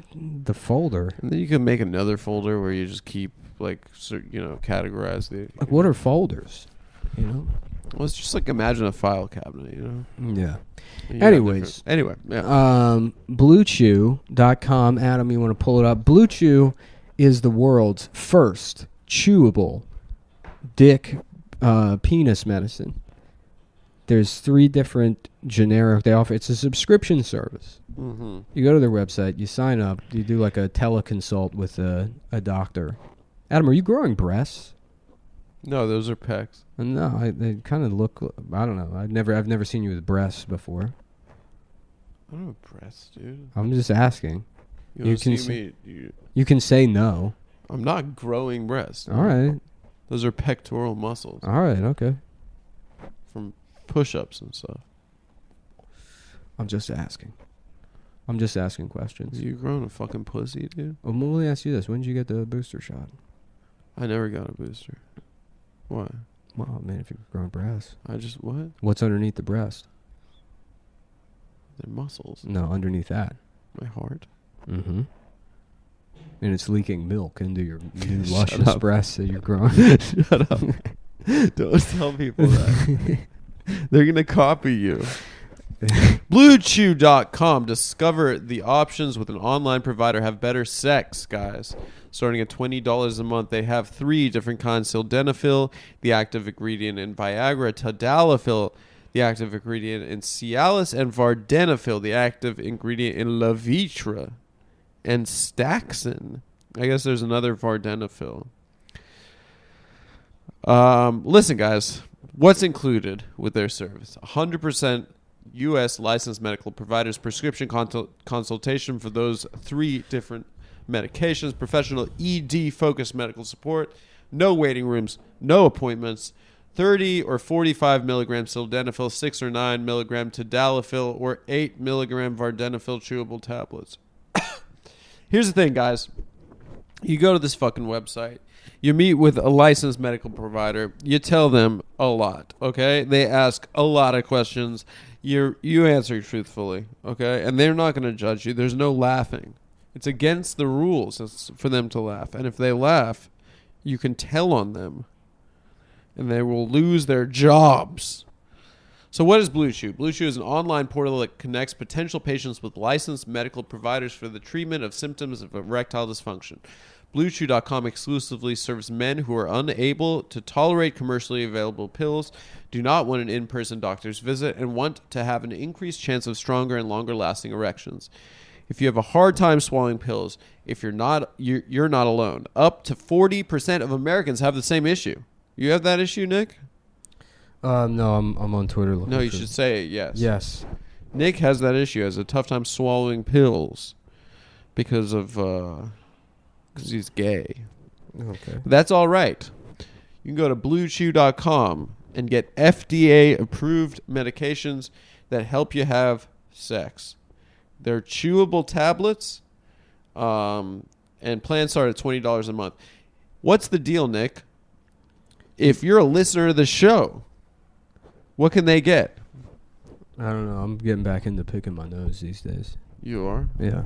the folder. And then you can make another folder where you just keep like categorize the. Like, what are folders? You know, Well, it's just like imagine a file cabinet, you know? Yeah. You got Anyways. Anyway, yeah. BlueChew.com. Adam, you want to pull it up? Blue Chew is the world's first chewable dick penis medicine. There's 3 different generic they offer. It's a subscription service. Mm-hmm. You go to their website, you sign up, you do like a teleconsult with a doctor. Adam, are you growing breasts? No, those are pecs. No, they kind of look. I don't know. I've never seen you with breasts before. I don't have breasts, dude. I'm just asking. You can see me. You can say no. I'm not growing breasts. All right. Those are pectoral muscles All right. Okay. from push-ups and stuff. I'm just asking. I'm just asking questions. You growing a fucking pussy, dude? Well, let me ask you this: when did you get the booster shot? I never got a booster. Why? Well, man, if you're growing breasts, I just what? what's underneath the breast? They're muscles. No, underneath that. My heart. Mm-hmm. And it's leaking milk into your new Shut luscious up. breasts that you're growing. Shut up. Don't tell people that. They're going to copy you. BlueChew.com. Discover the options with an online provider. Have better sex, guys. Starting at $20 a month, they have 3 different kinds: sildenafil, the active ingredient in Viagra; tadalafil, the active ingredient in Cialis; and vardenafil, the active ingredient in Levitra; and Staxin. I guess there's another vardenafil. Listen, guys, what's included with their service? 100% U.S. licensed medical providers, prescription consultation for those 3 different medications, professional ED-focused medical support, no waiting rooms, no appointments, 30 or 45 milligram sildenafil, 6 or 9 milligram tadalafil, or 8 milligram vardenafil chewable tablets. Here's the thing, guys. You go to this fucking website. You meet with a licensed medical provider. You tell them a lot, okay? They ask a lot of questions. You answer truthfully, okay? And they're not going to judge you. There's no laughing. It's against the rules for them to laugh. And if they laugh, you can tell on them. And they will lose their jobs. So what is Blue Chew? Blue Chew is an online portal that connects potential patients with licensed medical providers for the treatment of symptoms of erectile dysfunction. BlueChew.com exclusively serves men who are unable to tolerate commercially available pills, do not want an in-person doctor's visit, and want to have an increased chance of stronger and longer-lasting erections. If you have a hard time swallowing pills, if you're not alone. Up to 40% of Americans have the same issue. You have that issue, Nick? No, I'm on Twitter. No, you should say it, yes. Yes. Nick has that issue. Has a tough time swallowing pills because he's gay. Okay. That's all right. You can go to BlueChew.com and get FDA-approved medications that help you have sex. They're chewable tablets, and plans start at $20 a month. What's the deal, Nick? If you're a listener to the show, what can they get? I don't know. I'm getting back into picking my nose these days. You are? Yeah.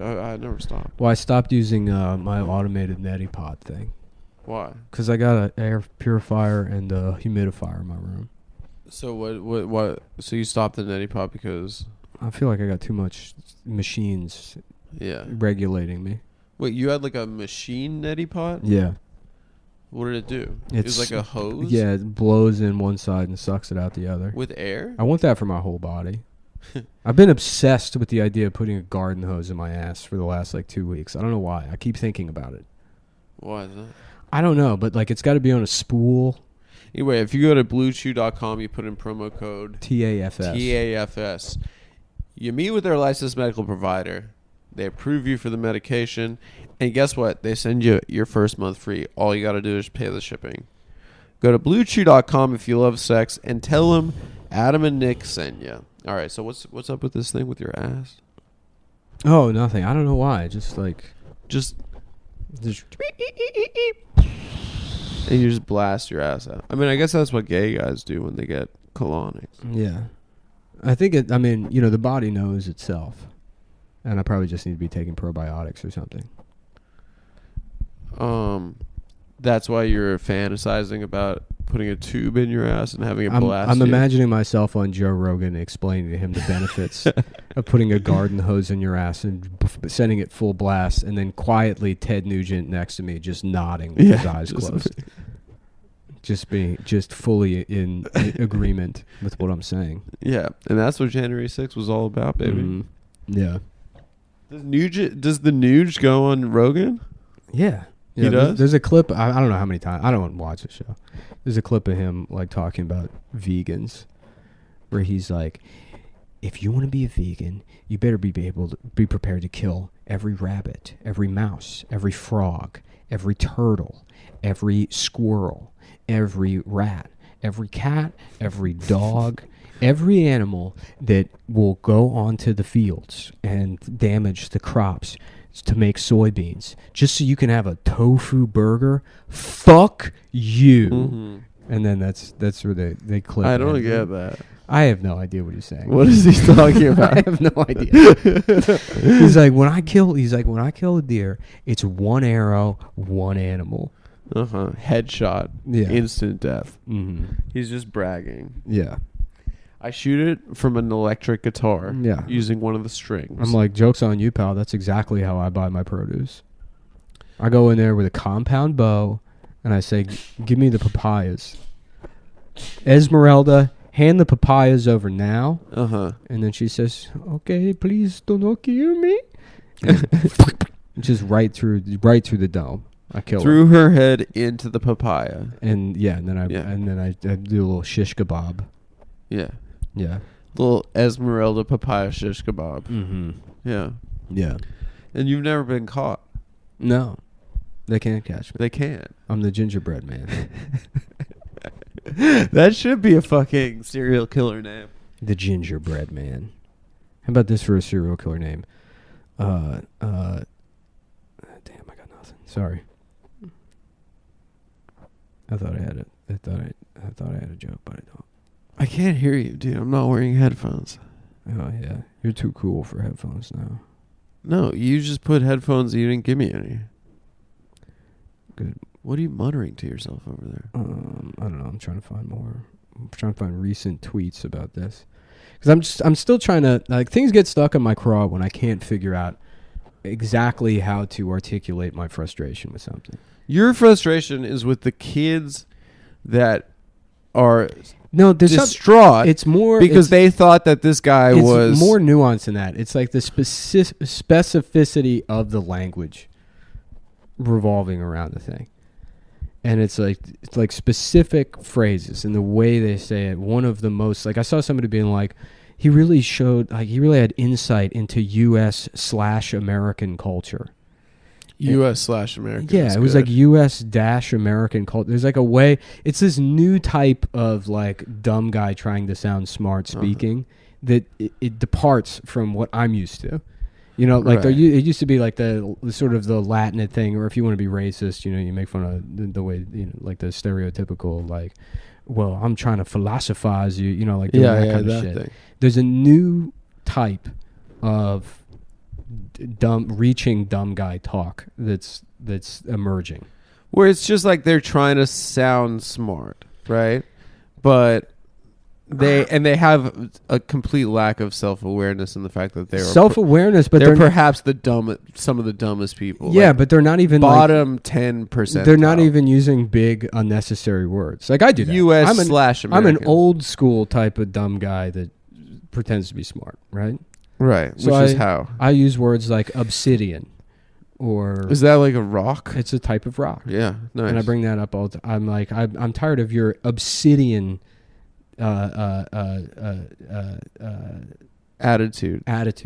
I never stopped. Well, I stopped using my automated neti pot thing. Why? Because I got an air purifier and a humidifier in my room. So what? So you stopped the neti pot because? I feel like I got too much machines regulating me. Wait, you had like a machine neti pot? Yeah. What did it do? It was like a hose? Yeah, it blows in one side and sucks it out the other. With air? I want that for my whole body. I've been obsessed with the idea of putting a garden hose in my ass for the last 2 weeks. I don't know why. I keep thinking about it. Why is that? I don't know, but it's got to be on a spool. Anyway, if you go to BlueChew.com, you put in promo code TAFS. TAFS. You meet with their licensed medical provider. They approve you for the medication. And guess what? They send you your first month free. All you got to do is pay the shipping. Go to BlueChew.com if you love sex and tell them Adam and Nick sent you. All right, so what's up with this thing with your ass? Oh, nothing. I don't know why. Just and you just blast your ass out. I mean, I guess that's what gay guys do when they get colonics. Yeah. I think the body knows itself. And I probably just need to be taking probiotics or something. That's why you're fantasizing about putting a tube in your ass and having it blast I'm you. imagining myself on Joe Rogan explaining to him the benefits of putting a garden hose in your ass and sending it full blast, and then quietly Ted Nugent next to me just nodding with his eyes closed. Just fully in agreement with what I'm saying. Yeah, and that's what January 6th was all about, baby. Yeah. Does the Nuge go on Rogan? Yeah. He does? There's a clip. I don't know how many times. I don't watch the show. There's a clip of him like talking about vegans, where he's like, "If you want to be a vegan, you better be able to be prepared to kill every rabbit, every mouse, every frog, every turtle, every squirrel, every rat, every cat, every dog." Every animal that will go onto the fields and damage the crops to make soybeans, just so you can have a tofu burger, fuck you. Mm-hmm. And then that's where they clip. I don't get that. I have no idea what he's saying. What is he talking about? I have no idea. He's like, when I kill a deer, it's one arrow, one animal. Headshot. Yeah. Instant death. Mm-hmm. He's just bragging. Yeah. I shoot it from an electric guitar. Yeah. Using one of the strings. I'm like, joke's on you, pal. That's exactly how I buy my produce. I go in there with a compound bow, and I say, give me the papayas. Esmeralda, hand the papayas over now. And then she says, okay, please do not kill me. Just right through the dome. I kill her head into the papaya. And then I do a little shish kebab. Yeah. Yeah. Little Esmeralda papaya shish kebab. Mm-hmm. Yeah. Yeah. And you've never been caught. No. They can't catch me. They can't. I'm the gingerbread man. That should be a fucking serial killer name. The gingerbread man. How about this for a serial killer name? Damn, I got nothing. Sorry. I thought I had it. I thought I had a joke, but I don't. I can't hear you, dude. I'm not wearing headphones. Oh, yeah. You're too cool for headphones now. No, you just put headphones and you didn't give me any. Good. What are you muttering to yourself over there? I don't know. I'm trying to find more. I'm trying to find recent tweets about this. Because I'm still trying to... Like, things get stuck in my craw when I can't figure out exactly how to articulate my frustration with something. Your frustration is with the kids that are... No, there's distraught. It's more because they thought that this guy was more nuanced than that. It's like the specificity of the language revolving around the thing, and it's like specific phrases and the way they say it. One of the most I saw somebody being like, he really had insight into U.S./American culture. U.S./American. Yeah, it was like U.S.-American culture. There's like a way. It's this new type of like dumb guy trying to sound smart speaking that it departs from what I'm used to. You know, like it used to be like the sort of the Latin thing, or if you want to be racist, you know, you make fun of the way, you know, like the stereotypical like, well, I'm trying to philosophize you, you know, like doing that kind of shit. Thing. There's a new type of reaching dumb guy talk that's emerging, where it's just like they're trying to sound smart, right? But they have a complete lack of self-awareness in the fact that they're self-awareness, but they're perhaps some of the dumbest people. Yeah, but they're not even bottom 10%. They're not even using big unnecessary words. Like I do that. U.S./American. I'm an old school type of dumb guy that pretends to be smart, right? Right, so which is how I use words like obsidian, or is that like a rock? It's a type of rock. Yeah, nice. And I bring that up all the time. I'm like, I'm tired of your obsidian attitude.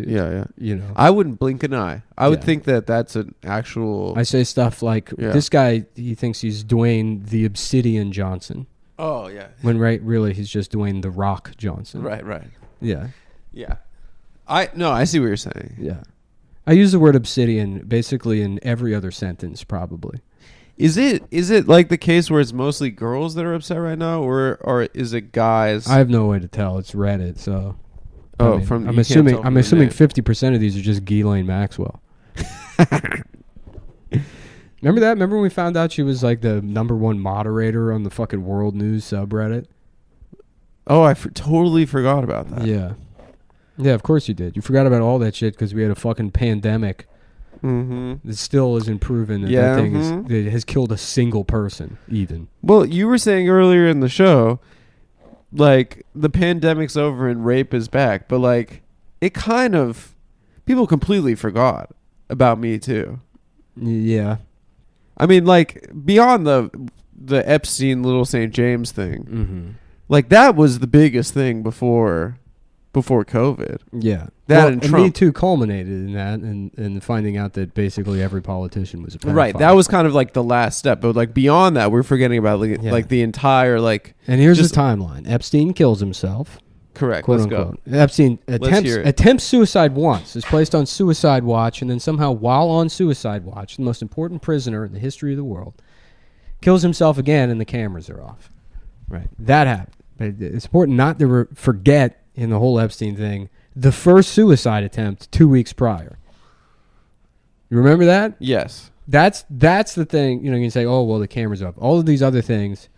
Yeah. You know, I wouldn't blink an eye. I would think that that's an actual. I say stuff like, this guy, he thinks he's Dwayne the Obsidian Johnson. Oh yeah. When really he's just Dwayne the Rock Johnson. Right. Yeah. I see what you're saying. Yeah. I use the word obsidian basically in every other sentence, probably. Is it like the case where it's mostly girls that are upset right now, or is it guys? I have no way to tell. It's Reddit, so. I'm assuming 50% of these are just Ghislaine Maxwell. Remember that? Remember when we found out she was like the #1 moderator on the fucking World News subreddit? Oh, I totally forgot about that. Yeah. Yeah, of course you did. You forgot about all that shit because we had a fucking pandemic. Mm-hmm. It still isn't proven that that thing it has killed a single person, even. Well, you were saying earlier in the show, like, the pandemic's over and rape is back, but, like, it kind of... People completely forgot about Me Too. Yeah. I mean, like, beyond the Epstein Little St. James thing, like, that was the biggest thing before COVID. Yeah. That and Trump. Me Too culminated in that and finding out that basically every politician was a pedophile. Right. That was kind of like the last step. But, like, beyond that, we're forgetting about, like the entire, like... And here's the timeline. Epstein kills himself. Correct. Quote, Let's unquote. go. Epstein attempts suicide once, is placed on suicide watch, and then somehow while on suicide watch, the most important prisoner in the history of the world, kills himself again and the cameras are off. Right. That happened. But it's important not to forget in the whole Epstein thing, the first suicide attempt 2 weeks prior. You remember that? Yes. That's the thing. You know, you can say, oh, well, the camera's up. All of these other things,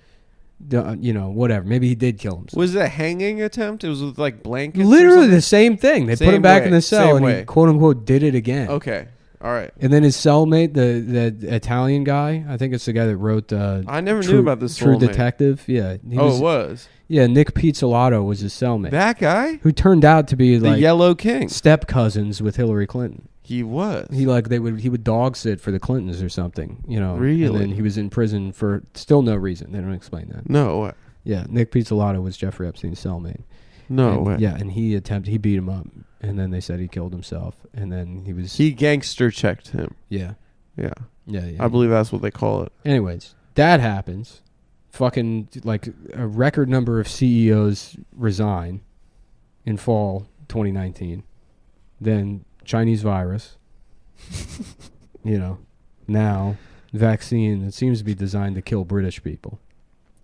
you know, whatever. Maybe he did kill himself. Was it a hanging attempt? It was with, like, blankets? Literally the same thing. They put him back in the cell, and he, quote unquote, did it again. Okay. All right. And then his cellmate, the Italian guy, I think it's the guy that wrote I never knew about this True soulmate. Detective. Yeah. It was? Yeah, Nick Pizzolatto was his cellmate. That guy? Who turned out to be the like Yellow King. Step cousins with Hillary Clinton. He was. He would dog sit for the Clintons or something, you know. Really? And then he was in prison for still no reason. They don't explain that. No way. Yeah, Nick Pizzolatto was Jeffrey Epstein's cellmate. No way. Yeah, and he beat him up, and then they said he killed himself, and then he gangster checked him. Yeah. Yeah. Yeah. I believe that's what they call it. Anyways, that happens. Fucking, like, a record number of CEOs resign in fall 2019. Then Chinese virus. You know, now vaccine that seems to be designed to kill British people.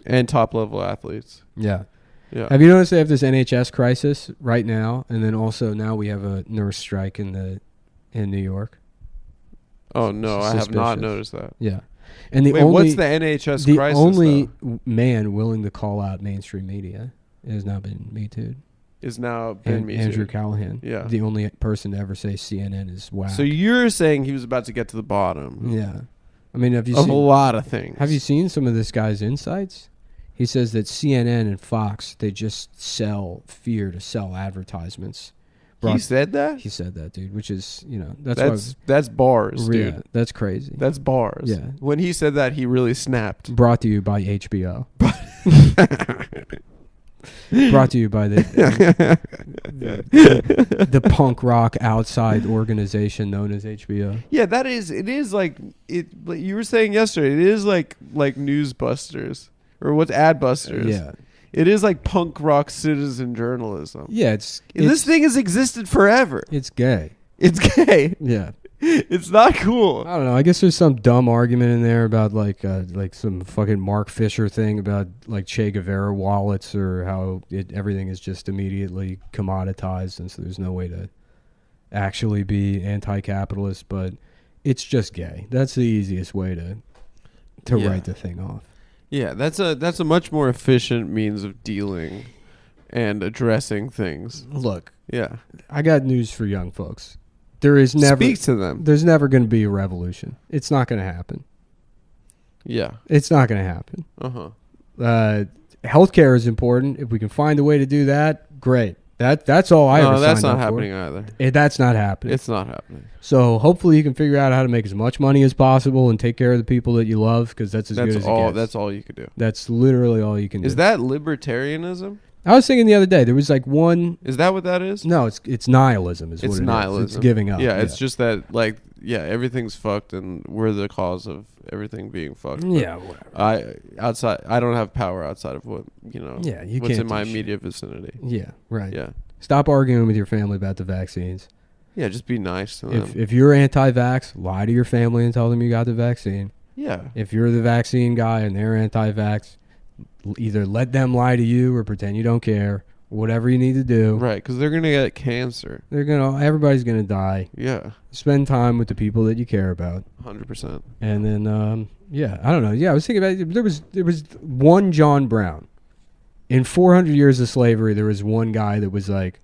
And top-level athletes. Yeah. Yeah. Have you noticed they have this NHS crisis right now, and then also now we have a nurse strike in New York? Oh no, I have not noticed that. Yeah, and what's the NHS the crisis? The only man willing to call out mainstream media has now been Me Too. Is now been Me Too. Andrew Callahan. Yeah, the only person to ever say CNN is whack. So you're saying he was about to get to the bottom? Yeah, I mean, have you seen a lot of things? Have you seen some of this guy's insights? He says that CNN and Fox, they just sell fear to sell advertisements. He said that? He said that, dude, which is, you know, that's bars, dude. Yeah, that's crazy. That's bars. Yeah. When he said that, he really snapped. Brought to you by HBO. Brought to you by the punk rock outside organization known as HBO. Yeah, it is like you were saying yesterday, it is like Newsbusters. Or what's Adbusters? Yeah. It is like punk rock citizen journalism. Yeah, this thing has existed forever. It's gay. It's gay. Yeah. It's not cool. I don't know. I guess there's some dumb argument in there about like some fucking Mark Fisher thing about like Che Guevara wallets or how everything is just immediately commoditized and so there's no way to actually be anti-capitalist, but it's just gay. That's the easiest way to write the thing off. Yeah, that's a much more efficient means of dealing and addressing things. Look, yeah, I got news for young folks. There is never speak to them. There's never going to be a revolution. It's not going to happen. Yeah, it's not going to happen. Healthcare is important. If we can find a way to do that, great. That's all I ever signed up for. No, that's not happening either. That's not happening. It's not happening. So hopefully you can figure out how to make as much money as possible and take care of the people that you love because that's good as it gets. That's all you could do. That's literally all you can do. Is that libertarianism? I was thinking the other day, there was like one... Is that what that is? No, it's nihilism is what it is. It's nihilism. It's giving up. Yeah, it's just that, like, everything's fucked and we're the cause of everything being fucked. Yeah, whatever. I don't have power outside of what, what's in my immediate vicinity. Yeah, right. Yeah. Stop arguing with your family about the vaccines. Yeah, just be nice to them. If you're anti-vax, lie to your family and tell them you got the vaccine. Yeah. If you're the vaccine guy and they're anti-vax, either let them lie to you or pretend you don't care, whatever you need to do. Right, because they're gonna get cancer. Everybody's gonna die. Yeah, Spend time with the people that you care about. 100%. And then, I don't know. Yeah, I was thinking about it. There was one John Brown. In 400 years of slavery, there was one guy that was like,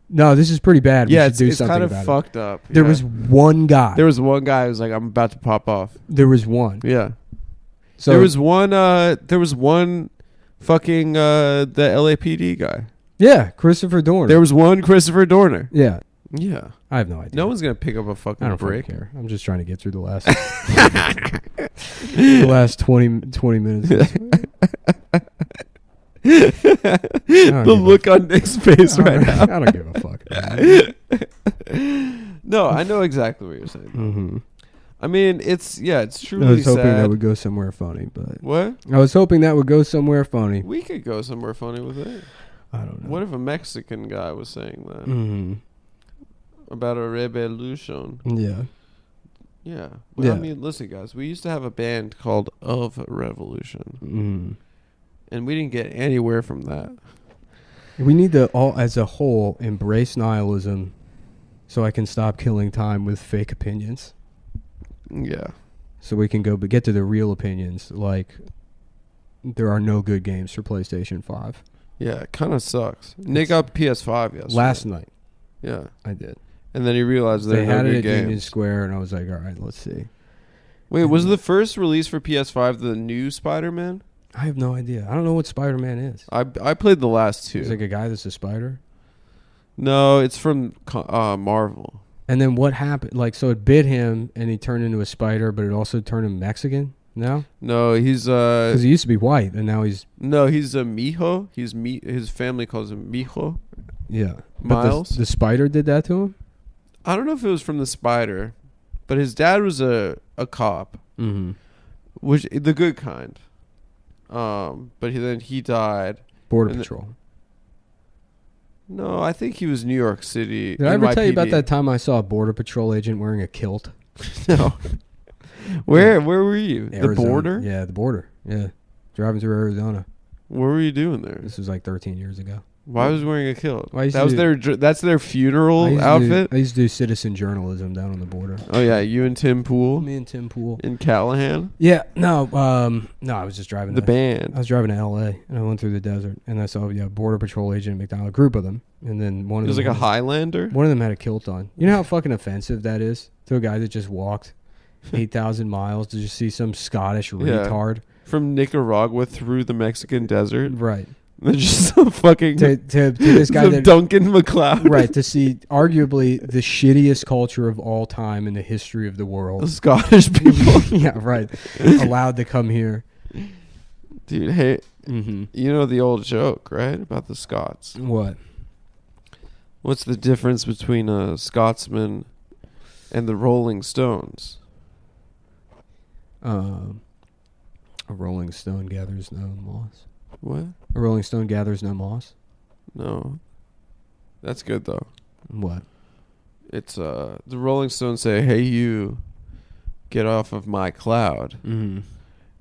no, this is pretty bad. Yeah, we should do it's something kind of about fucked up. There was one guy. There was one guy who was like, I'm about to pop off. There was one. Yeah. So there was one fucking the LAPD guy. Yeah, Christopher Dorner. There was one Christopher Dorner. Yeah. Yeah. I have no idea. No one's going to pick up a fucking I don't brick. care. I'm just trying to get through the last the last 20 minutes. The look on Nick's face right now. I don't give a fuck. No, I know exactly what you're saying. Mm-hmm. I mean, it's truly I was hoping sad. that would go somewhere funny, but What? I was hoping that would go somewhere funny. We could go somewhere funny with it. I don't know. What if a Mexican guy was saying that Mm-hmm. about a revolution? Yeah. Yeah. Well, Yeah. I mean, listen, guys. We used to have a band called Of Revolution, Mm. and we didn't get anywhere from that. We need to all, as a whole, embrace nihilism, so I can stop killing time with fake opinions. Yeah. So we can get to the real opinions, like there are no good games for PlayStation 5. Yeah, it kind of sucks. Nick got PS5 yesterday. Last night, Yeah. I did. And then he realized there They were had no it good at Union games. Square, and I was like, all right, let's see. Wait, was the first release for PS5 the new Spider-Man? I have no idea. I don't know what Spider-Man is. I played the last two. It's like a guy that's a spider. No, it's from Marvel. And then what happened? Like, so it bit him, and he turned into a spider, but it also turned him Mexican now? No, he's Because he used to be white, and now he's... he's a mijo. His family calls him mijo. Yeah. Miles? But the spider did that to him? I don't know if it was from the spider, but his dad was a cop, Mm-hmm. which the good kind. But then he died. Border Patrol. No, I think he was New York City. Did I ever tell you about NYPD. that time I saw a Border Patrol agent wearing a kilt? No. Where were you? Arizona. The border? Yeah, the border. Yeah. Driving through Arizona. What were you doing there? This was like 13 years ago. Why was he wearing a kilt? Well, I used That to was do- that's their funeral I used outfit? to do citizen journalism down on the border. Oh yeah, you and Tim Pool Me and Tim Pool. in Callahan? Yeah, no, I was just driving The I band. was driving to L.A. and I went through the desert and I saw Border Patrol agent at McDonald's, a group of them, and then one It of was them like a Highlander? one of them had a kilt on. You know how fucking offensive that is to a guy that just walked 8,000 miles to just see some Scottish retard? From Nicaragua through the Mexican desert. Right. There's just some fucking To this guy some that Duncan MacLeod. right, to see arguably the shittiest culture of all time in the history of the The world. Scottish people. Yeah, right. Allowed to come here. Dude, hey, Mm-hmm. you know the old joke, right? About the Scots. What? What's the difference between a Scotsman and the Rolling Stones? A Rolling Stone gathers no moss. What? A Rolling Stone gathers no moss. No. That's good though. What? It's the Rolling Stones say, "Hey you, get off of my cloud." Mm-hmm.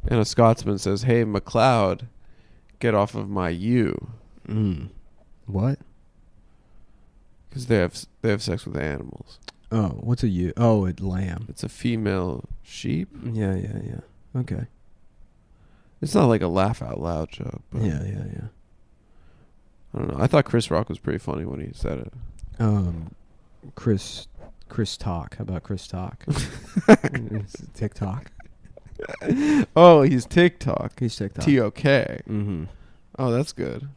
And a Scotsman says, "Hey MacLeod, get off of my you." What? Because they have sex with animals. Oh, what's a ewe? Oh, a lamb. It's a female sheep. Yeah. Okay. It's not like a laugh out loud joke. But Yeah. I don't know. I thought Chris Rock was pretty funny when he said it. Chris Talk. How about Chris Talk? It's TikTok. Oh, he's TikTok. He's TikTok. TOK. Mm-hmm. Oh, that's good.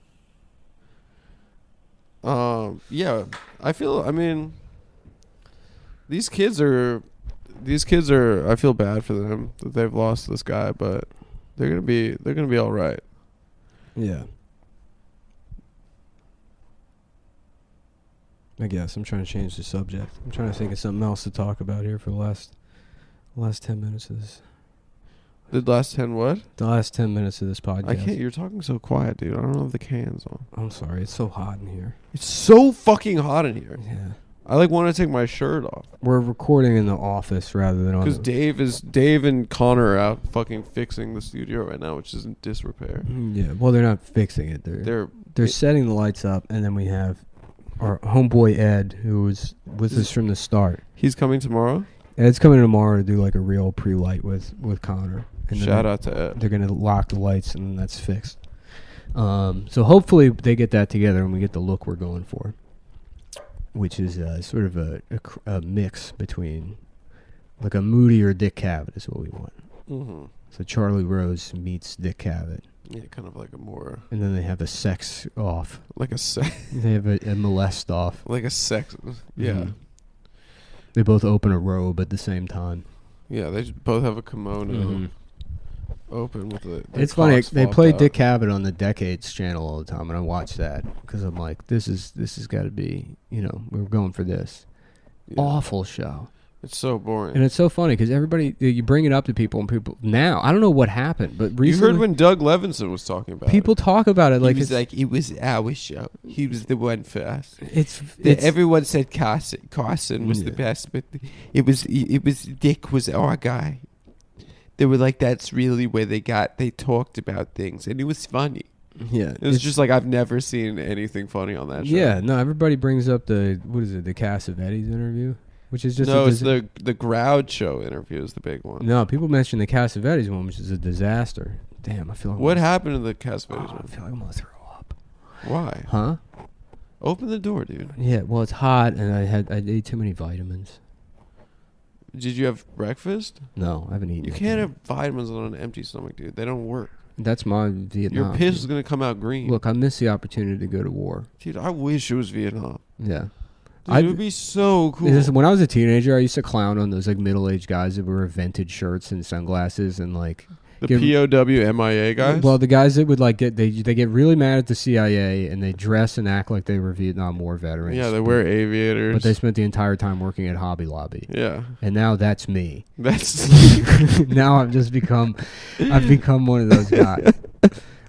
Yeah, I mean, these kids are, I feel bad for them that they've lost this guy, but they're gonna be all right. Yeah. I guess I'm trying to change the subject. I'm trying to think of something else to talk about here for the last 10 minutes of this. The last 10 what? The last 10 minutes of this podcast. I can't. You're talking so quiet, dude. I don't have the cans on. I'm sorry. It's so hot in here. It's so fucking hot in here. Yeah. I want to take my shirt off We're recording in the office rather than on because the... Dave and Connor are out fucking fixing the studio right now, which is in disrepair. Yeah. Well, they're not fixing it. They're They're setting the lights up, and then we have our homeboy Ed, who was with us from the start. He's coming tomorrow? Ed's coming tomorrow to do like a real pre-light with Connor. And Shout out to Ed. They're going to lock the lights, and then that's fixed. So hopefully they get that together, and we get the look we're going for, which is sort of a mix between like a moodier Dick Cavett is what we want. Mm-hmm. So Charlie Rose meets Dick Cavett. Yeah, kind of like a more... And then they have a sex off. Like a sex... They have a molest off. Like a sex... Yeah. Mm-hmm. They both open a robe at the same time. Yeah, they both have a kimono Mm-hmm. open with the... It's funny. They play out. Dick Cavett on the Decades channel all the time, and I watch that because I'm like, this has got to be, we're going for this. Yeah. Awful show. It's so boring. And it's so funny because everybody, you bring it up to people, and people now, I don't know what happened, but recently, you heard when Doug Levinson was talking about people it. talk about it like He was like, it was our show. He was the one first. it's Everyone said Carson was the best, but it was Dick was our guy. They were like, that's really where they talked about things, and it was funny. yeah. It was just like, I've never seen anything funny on that show. Yeah, no, everybody brings up the Cassavetes interview, which is just it's the Groud show interview is the big one. No, people mention the Cassavetes one, which is a disaster. Damn, I feel like What happened to the Cassavetes I one? feel like I'm gonna throw up. Why? Huh? Open the door, dude. Yeah, well, it's hot, and I ate too many vitamins. Did you have breakfast? No, I haven't eaten. You yet. can't have vitamins on an empty stomach, dude. They don't work. That's my Vietnam. Your piss is going to come out green. Look, I missed the opportunity to go to war. Dude, I wish it was Vietnam. Yeah. Dude, it would be so cool. When I was a teenager, I used to clown on those like middle-aged guys that wear vintage shirts and sunglasses and like The POW MIA guys? Well, the guys that would like they get really mad at the CIA and they dress and act like they were Vietnam War veterans. Yeah, they wear aviators. But they spent the entire time working at Hobby Lobby. Yeah. And now that's me. That's now I've become one of those guys.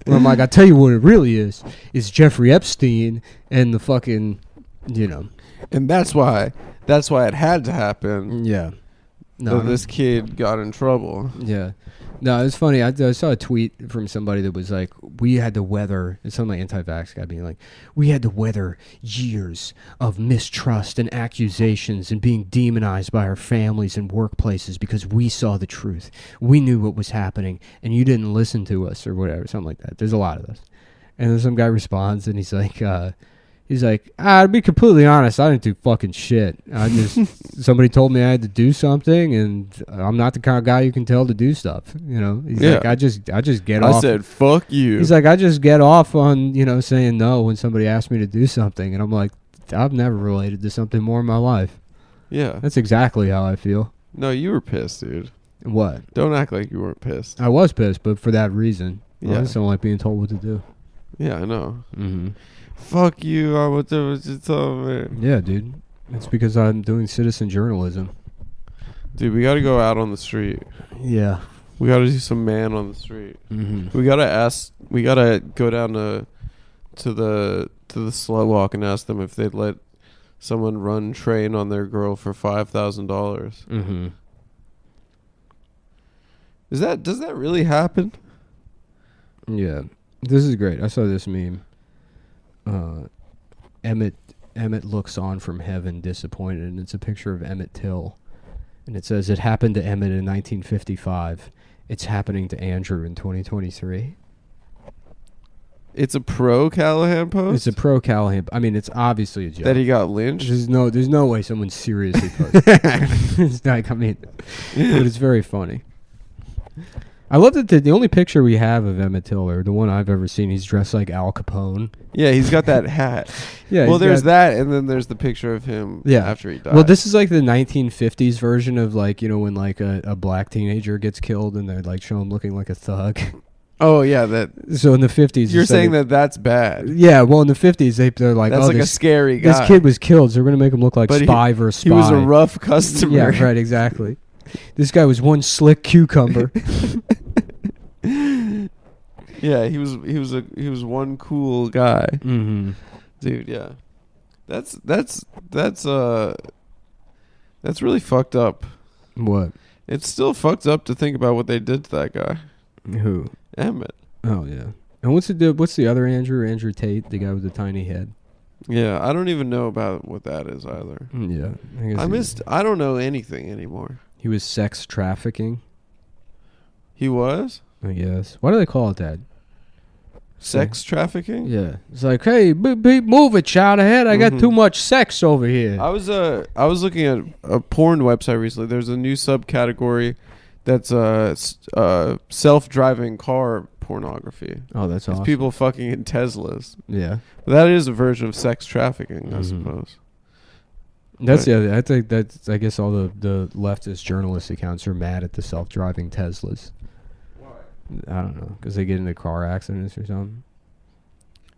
Where I'm like, I tell you what it really is Jeffrey Epstein and the fucking, And that's why it had to happen. Yeah. No, That this kid got in trouble. Yeah. No, it's funny. I saw a tweet from somebody that was like, we had to weather, it's some like anti-vax guy being like, we had to weather years of mistrust and accusations and being demonized by our families and workplaces because we saw the truth. We knew what was happening and you didn't listen to us or whatever, something like that. There's a lot of this. And then some guy responds and he's like, to be completely honest, I didn't do fucking shit. I just, somebody told me I had to do something, and I'm not the kind of guy you can tell to do stuff. He's like, I just get off. I said, fuck you. He's like, I just get off on, saying no when somebody asks me to do something. And I'm like, I've never related to something more in my life. Yeah. That's exactly how I feel. No, you were pissed, dude. What? Don't act like you weren't pissed. I was pissed, but for that reason. Yeah. I just don't like being told what to do. Yeah, I know. Mm-hmm. Fuck you, I want to tell me. Yeah, dude. It's because I'm doing citizen journalism. Dude, we got to go out on the street. Yeah. We got to do some man on the street. Mm-hmm. We got to go down to the slow walk and ask them if they'd let someone run train on their girl for $5,000. Mm-hmm. Does that really happen? Yeah. This is great. I saw this meme. Emmett looks on from heaven disappointed, and it's a picture of Emmett Till. And it says, it happened to Emmett in 1955. It's happening to Andrew in 2023. It's a pro Callahan post? It's a pro Callahan. I mean, it's obviously a joke. That he got lynched? There's no way someone seriously posted it. It's like, I mean, but it's very funny. I love that the only picture we have of Emmett Till, or the one I've ever seen, he's dressed like Al Capone. Yeah, he's got that hat. Yeah. Well, there's that, and then there's the picture of him after he died. Well, this is like the 1950s version of like, when like a black teenager gets killed and they like show him looking like a thug. Oh, yeah. So in the 50s... You're saying that's bad. Yeah, well, in the 50s, they're like... That's like a scary guy. This kid was killed, so we're going to make him look like spy versus spy. He was a rough customer. Yeah, right, exactly. This guy was one slick cucumber. Yeah, he was one cool guy. Mm-hmm. Dude, yeah. That's really fucked up. What? It's still fucked up to think about what they did to that guy. Who? Emmett. Oh, yeah. And what's the other Andrew? Andrew Tate, the guy with the tiny head. Yeah, I don't even know about what that is either. Yeah, I don't know anything anymore. He was sex trafficking. He was? I guess. Why do they call it that? Sex trafficking? Yeah, it's like, hey, move it, child ahead. I got too much sex over here. I was looking at a porn website recently. There's a new subcategory that's self-driving car pornography. Oh, that's It's awesome. people fucking in Teslas. Yeah, But that is a version of sex trafficking, I suppose. that's the other. I think that's. I guess all the leftist journalist accounts are mad at the self-driving Teslas. Why? I don't know, because they get into car accidents or something.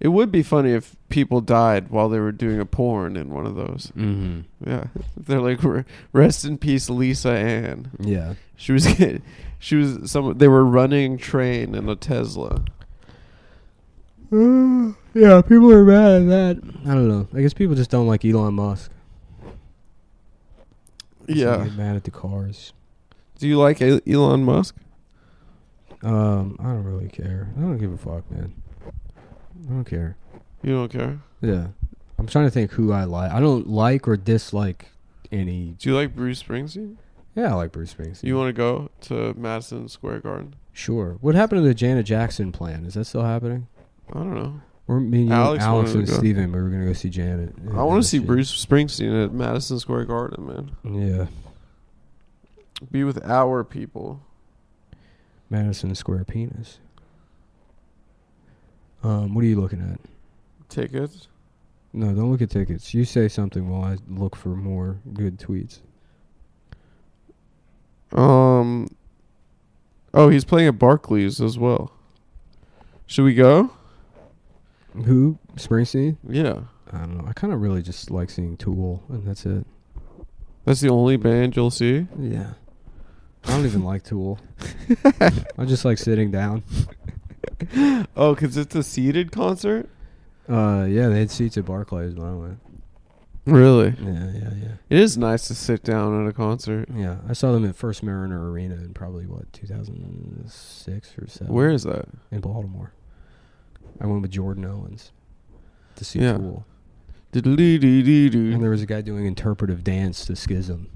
It would be funny if people died while they were doing a porn in one of those. Mm-hmm. Yeah, they're like, rest in peace, Lisa Ann. Yeah. They were running train in a Tesla. Yeah, people are mad at that. I don't know. I guess people just don't like Elon Musk. So Yeah. they get mad at the cars. Do you like Elon Musk? I don't really care. I don't give a fuck, man. I don't care. You don't care? Yeah. I'm trying to think who I like. I don't like or dislike any. Do you like Bruce Springsteen? Yeah, I like Bruce Springsteen. You want to go to Madison Square Garden? Sure. What happened to the Janet Jackson plan? Is that still happening? I don't know. Or me and you, Alex Alex wanted and to go. Steven, we were going to go see Janet. I want to see Bruce Springsteen at Madison Square Garden, man. Yeah. Be with our people. Madison Square Penis. What are you looking at? Tickets? No, don't look at tickets. You say something while I look for more good tweets. Oh, he's playing at Barclays as well. Should we go? Who? Springsteen? Yeah. I don't know. I kind of really just like seeing Tool, and that's it. That's the only band you'll see? Yeah. I don't even like Tool. I just like sitting down. Oh, because it's a seated concert? Yeah, they had seats at Barclays when I went. Really? Yeah. It is nice to sit down at a concert. Yeah, I saw them at First Mariner Arena in probably, 2006 or 7. Where is that? In Baltimore. I went with Jordan Owens to see Yeah. Tool. And there was a guy doing interpretive dance to Schism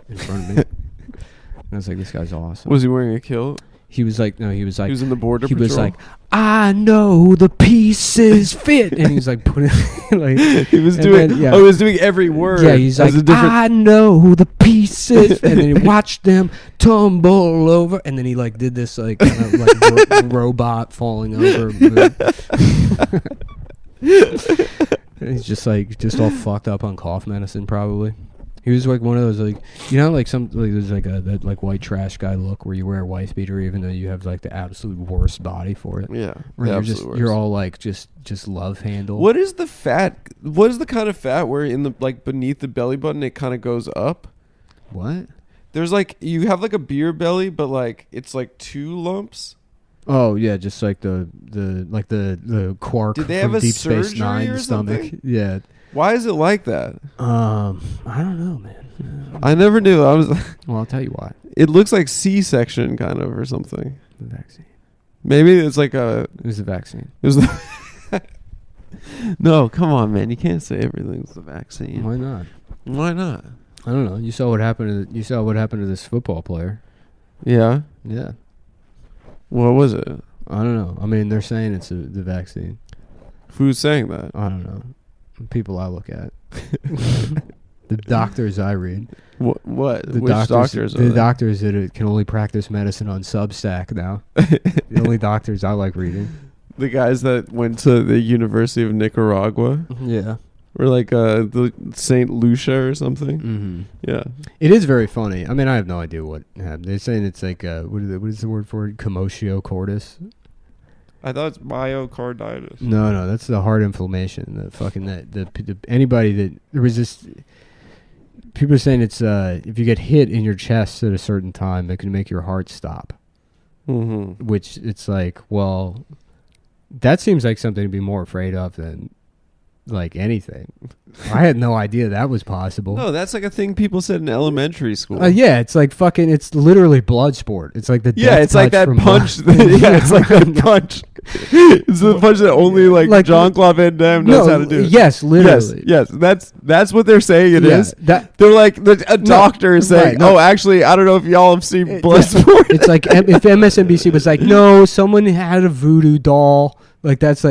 in front of me. And I was like, this guy's awesome. Was he wearing a kilt? He was like, He was in the border he patrol? was like, I know the pieces fit. And he was like, putting, like, he was and doing, then, yeah. oh, he was doing every word. Yeah, he's like, as a different I know the pieces. And then he watched them tumble over. And then he, like, did this, like, kind of, like, robot falling over. And he's just, like, all fucked up on cough medicine, probably. He was like one of those, like, you know, like there's like that like white trash guy look where you wear a wife beater even though you have like the absolute worst body for it. Yeah. Where the you're all like just love handle. What is the kind of fat where in the like beneath the belly button it kind of goes up? What? There's like you have like a beer belly, but like it's like 2 lumps. Oh yeah, just like the quark Did they from have a Deep Space surgery Nine or stomach. something? Yeah. Why is it like that? I don't know, man. I never knew. I was. Well, I'll tell you why. It looks like C-section kind of or something. The vaccine. Maybe it's like a. It was the vaccine. It was. No, come on, man. You can't say everything's the vaccine. Why not? Why not? I don't know. You saw what happened to this football player. Yeah. Yeah. What was it? I don't know. I mean, they're saying it's the vaccine. Who's saying that? I don't know. People I look at. The doctors I read. What? The Which doctors? The doctors that can only practice medicine on Substack now. The only doctors I like reading. The guys that went to the University of Nicaragua. Yeah. Or like the St. Lucia or something. Mm-hmm. Yeah. It is very funny. I mean, I have no idea what happened. They're saying it's like, what is the word for it? Commotio cordis? I thought it's myocarditis. No, that's the heart inflammation. The fucking anybody that there was this. People are saying it's if you get hit in your chest at a certain time, it can make your heart stop. Mm-hmm. Which it's like, well, that seems like something to be more afraid of than like anything. I had no idea that was possible. No, that's like a thing people said in elementary school. Yeah, it's like fucking. It's literally blood sport. It's like the yeah, death it's like touch that from punch. blood. Yeah, it's like that punch. It's the punch that only like Jean-Claude Van Damme knows how to do. Yes, literally. Yes. That's what they're saying it is. That They're like a doctor is saying, no. "Oh, actually, I don't know if y'all have seen Bloodsport." It's like if MSNBC was like, no, someone had a voodoo doll. That's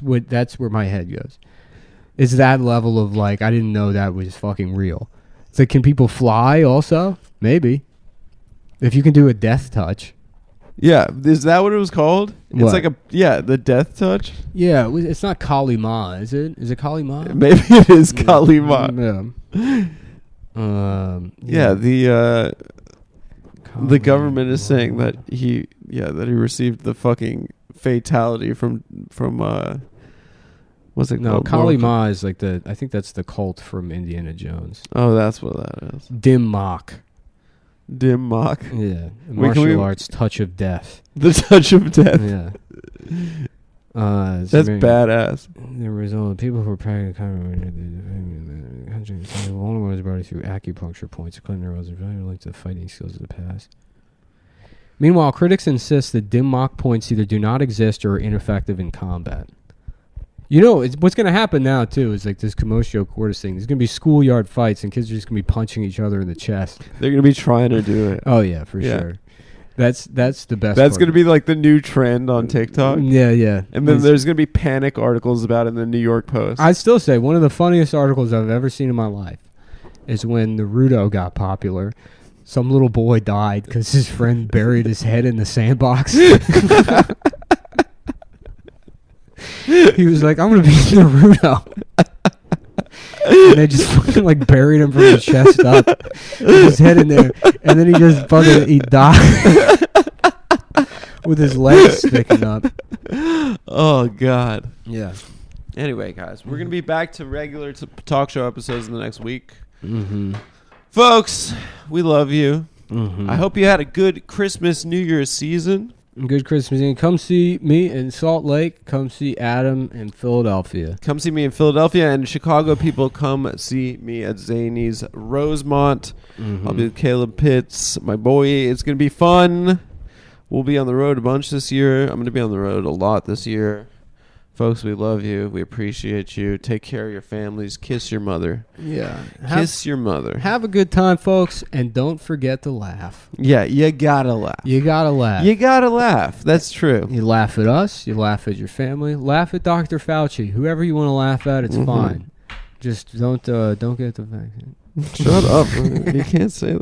where my head goes. It's that level of like, I didn't know that was fucking real. It's like, can people fly also? Maybe. If you can do a death touch. Yeah, is that what it was called? What? It's like the death touch. Yeah, it's not Kali Ma, is it? Is it Kali Ma? Maybe it is Kali Ma. Yeah. The government is saying that he received the fucking fatality from what's it No, called? Kali Ma is like I think that's the cult from Indiana Jones. Oh, that's what that is. Dim Mak. Dim Mak. Yeah. Wait, Martial arts touch of death. The touch of death. Yeah. That's badass. There was only people who were practicing the country. One was brought through acupuncture points. Clinton was very linked to the fighting skills of the past. Meanwhile, critics insist that dim mock points either do not exist or are ineffective in combat. You know, what's going to happen now, too, is like this Commotio Cordis thing. There's going to be schoolyard fights, and kids are just going to be punching each other in the chest. They're going to be trying to do it. Oh, yeah, for sure. That's the best That's part. going to be like the new trend on TikTok. Yeah. And then there's going to be panic articles about it in the New York Post. I'd still say one of the funniest articles I've ever seen in my life is when Naruto got popular. Some little boy died because his friend buried his head in the sandbox. He was like, I'm going to be Naruto. And they just fucking like buried him from the chest up with his head in there. And then he died with his legs sticking up. Oh, God. Yeah. Anyway, guys, we're going to be back to regular talk show episodes in the next week. Mm-hmm. Folks, we love you. Mm-hmm. I hope you had a good Christmas, New Year's season. Good Christmas Eve. Come see me in Salt Lake. Come see Adam in Philadelphia. Come see me in Philadelphia, and Chicago people, come see me at Zany's Rosemont. Mm-hmm. I'll be with Caleb Pitts, my boy. It's going to be fun. We'll be on the road a bunch this year. I'm going to be on the road a lot this year. Folks, we love you. We appreciate you. Take care of your families. Kiss your mother. Yeah. Kiss your mother. Have a good time, folks, and don't forget to laugh. Yeah, you gotta laugh. You gotta laugh. You gotta laugh. That's true. You laugh at us. You laugh at your family. Laugh at Dr. Fauci. Whoever you want to laugh at, it's fine. Just don't get the vaccine. Shut up. You can't say that.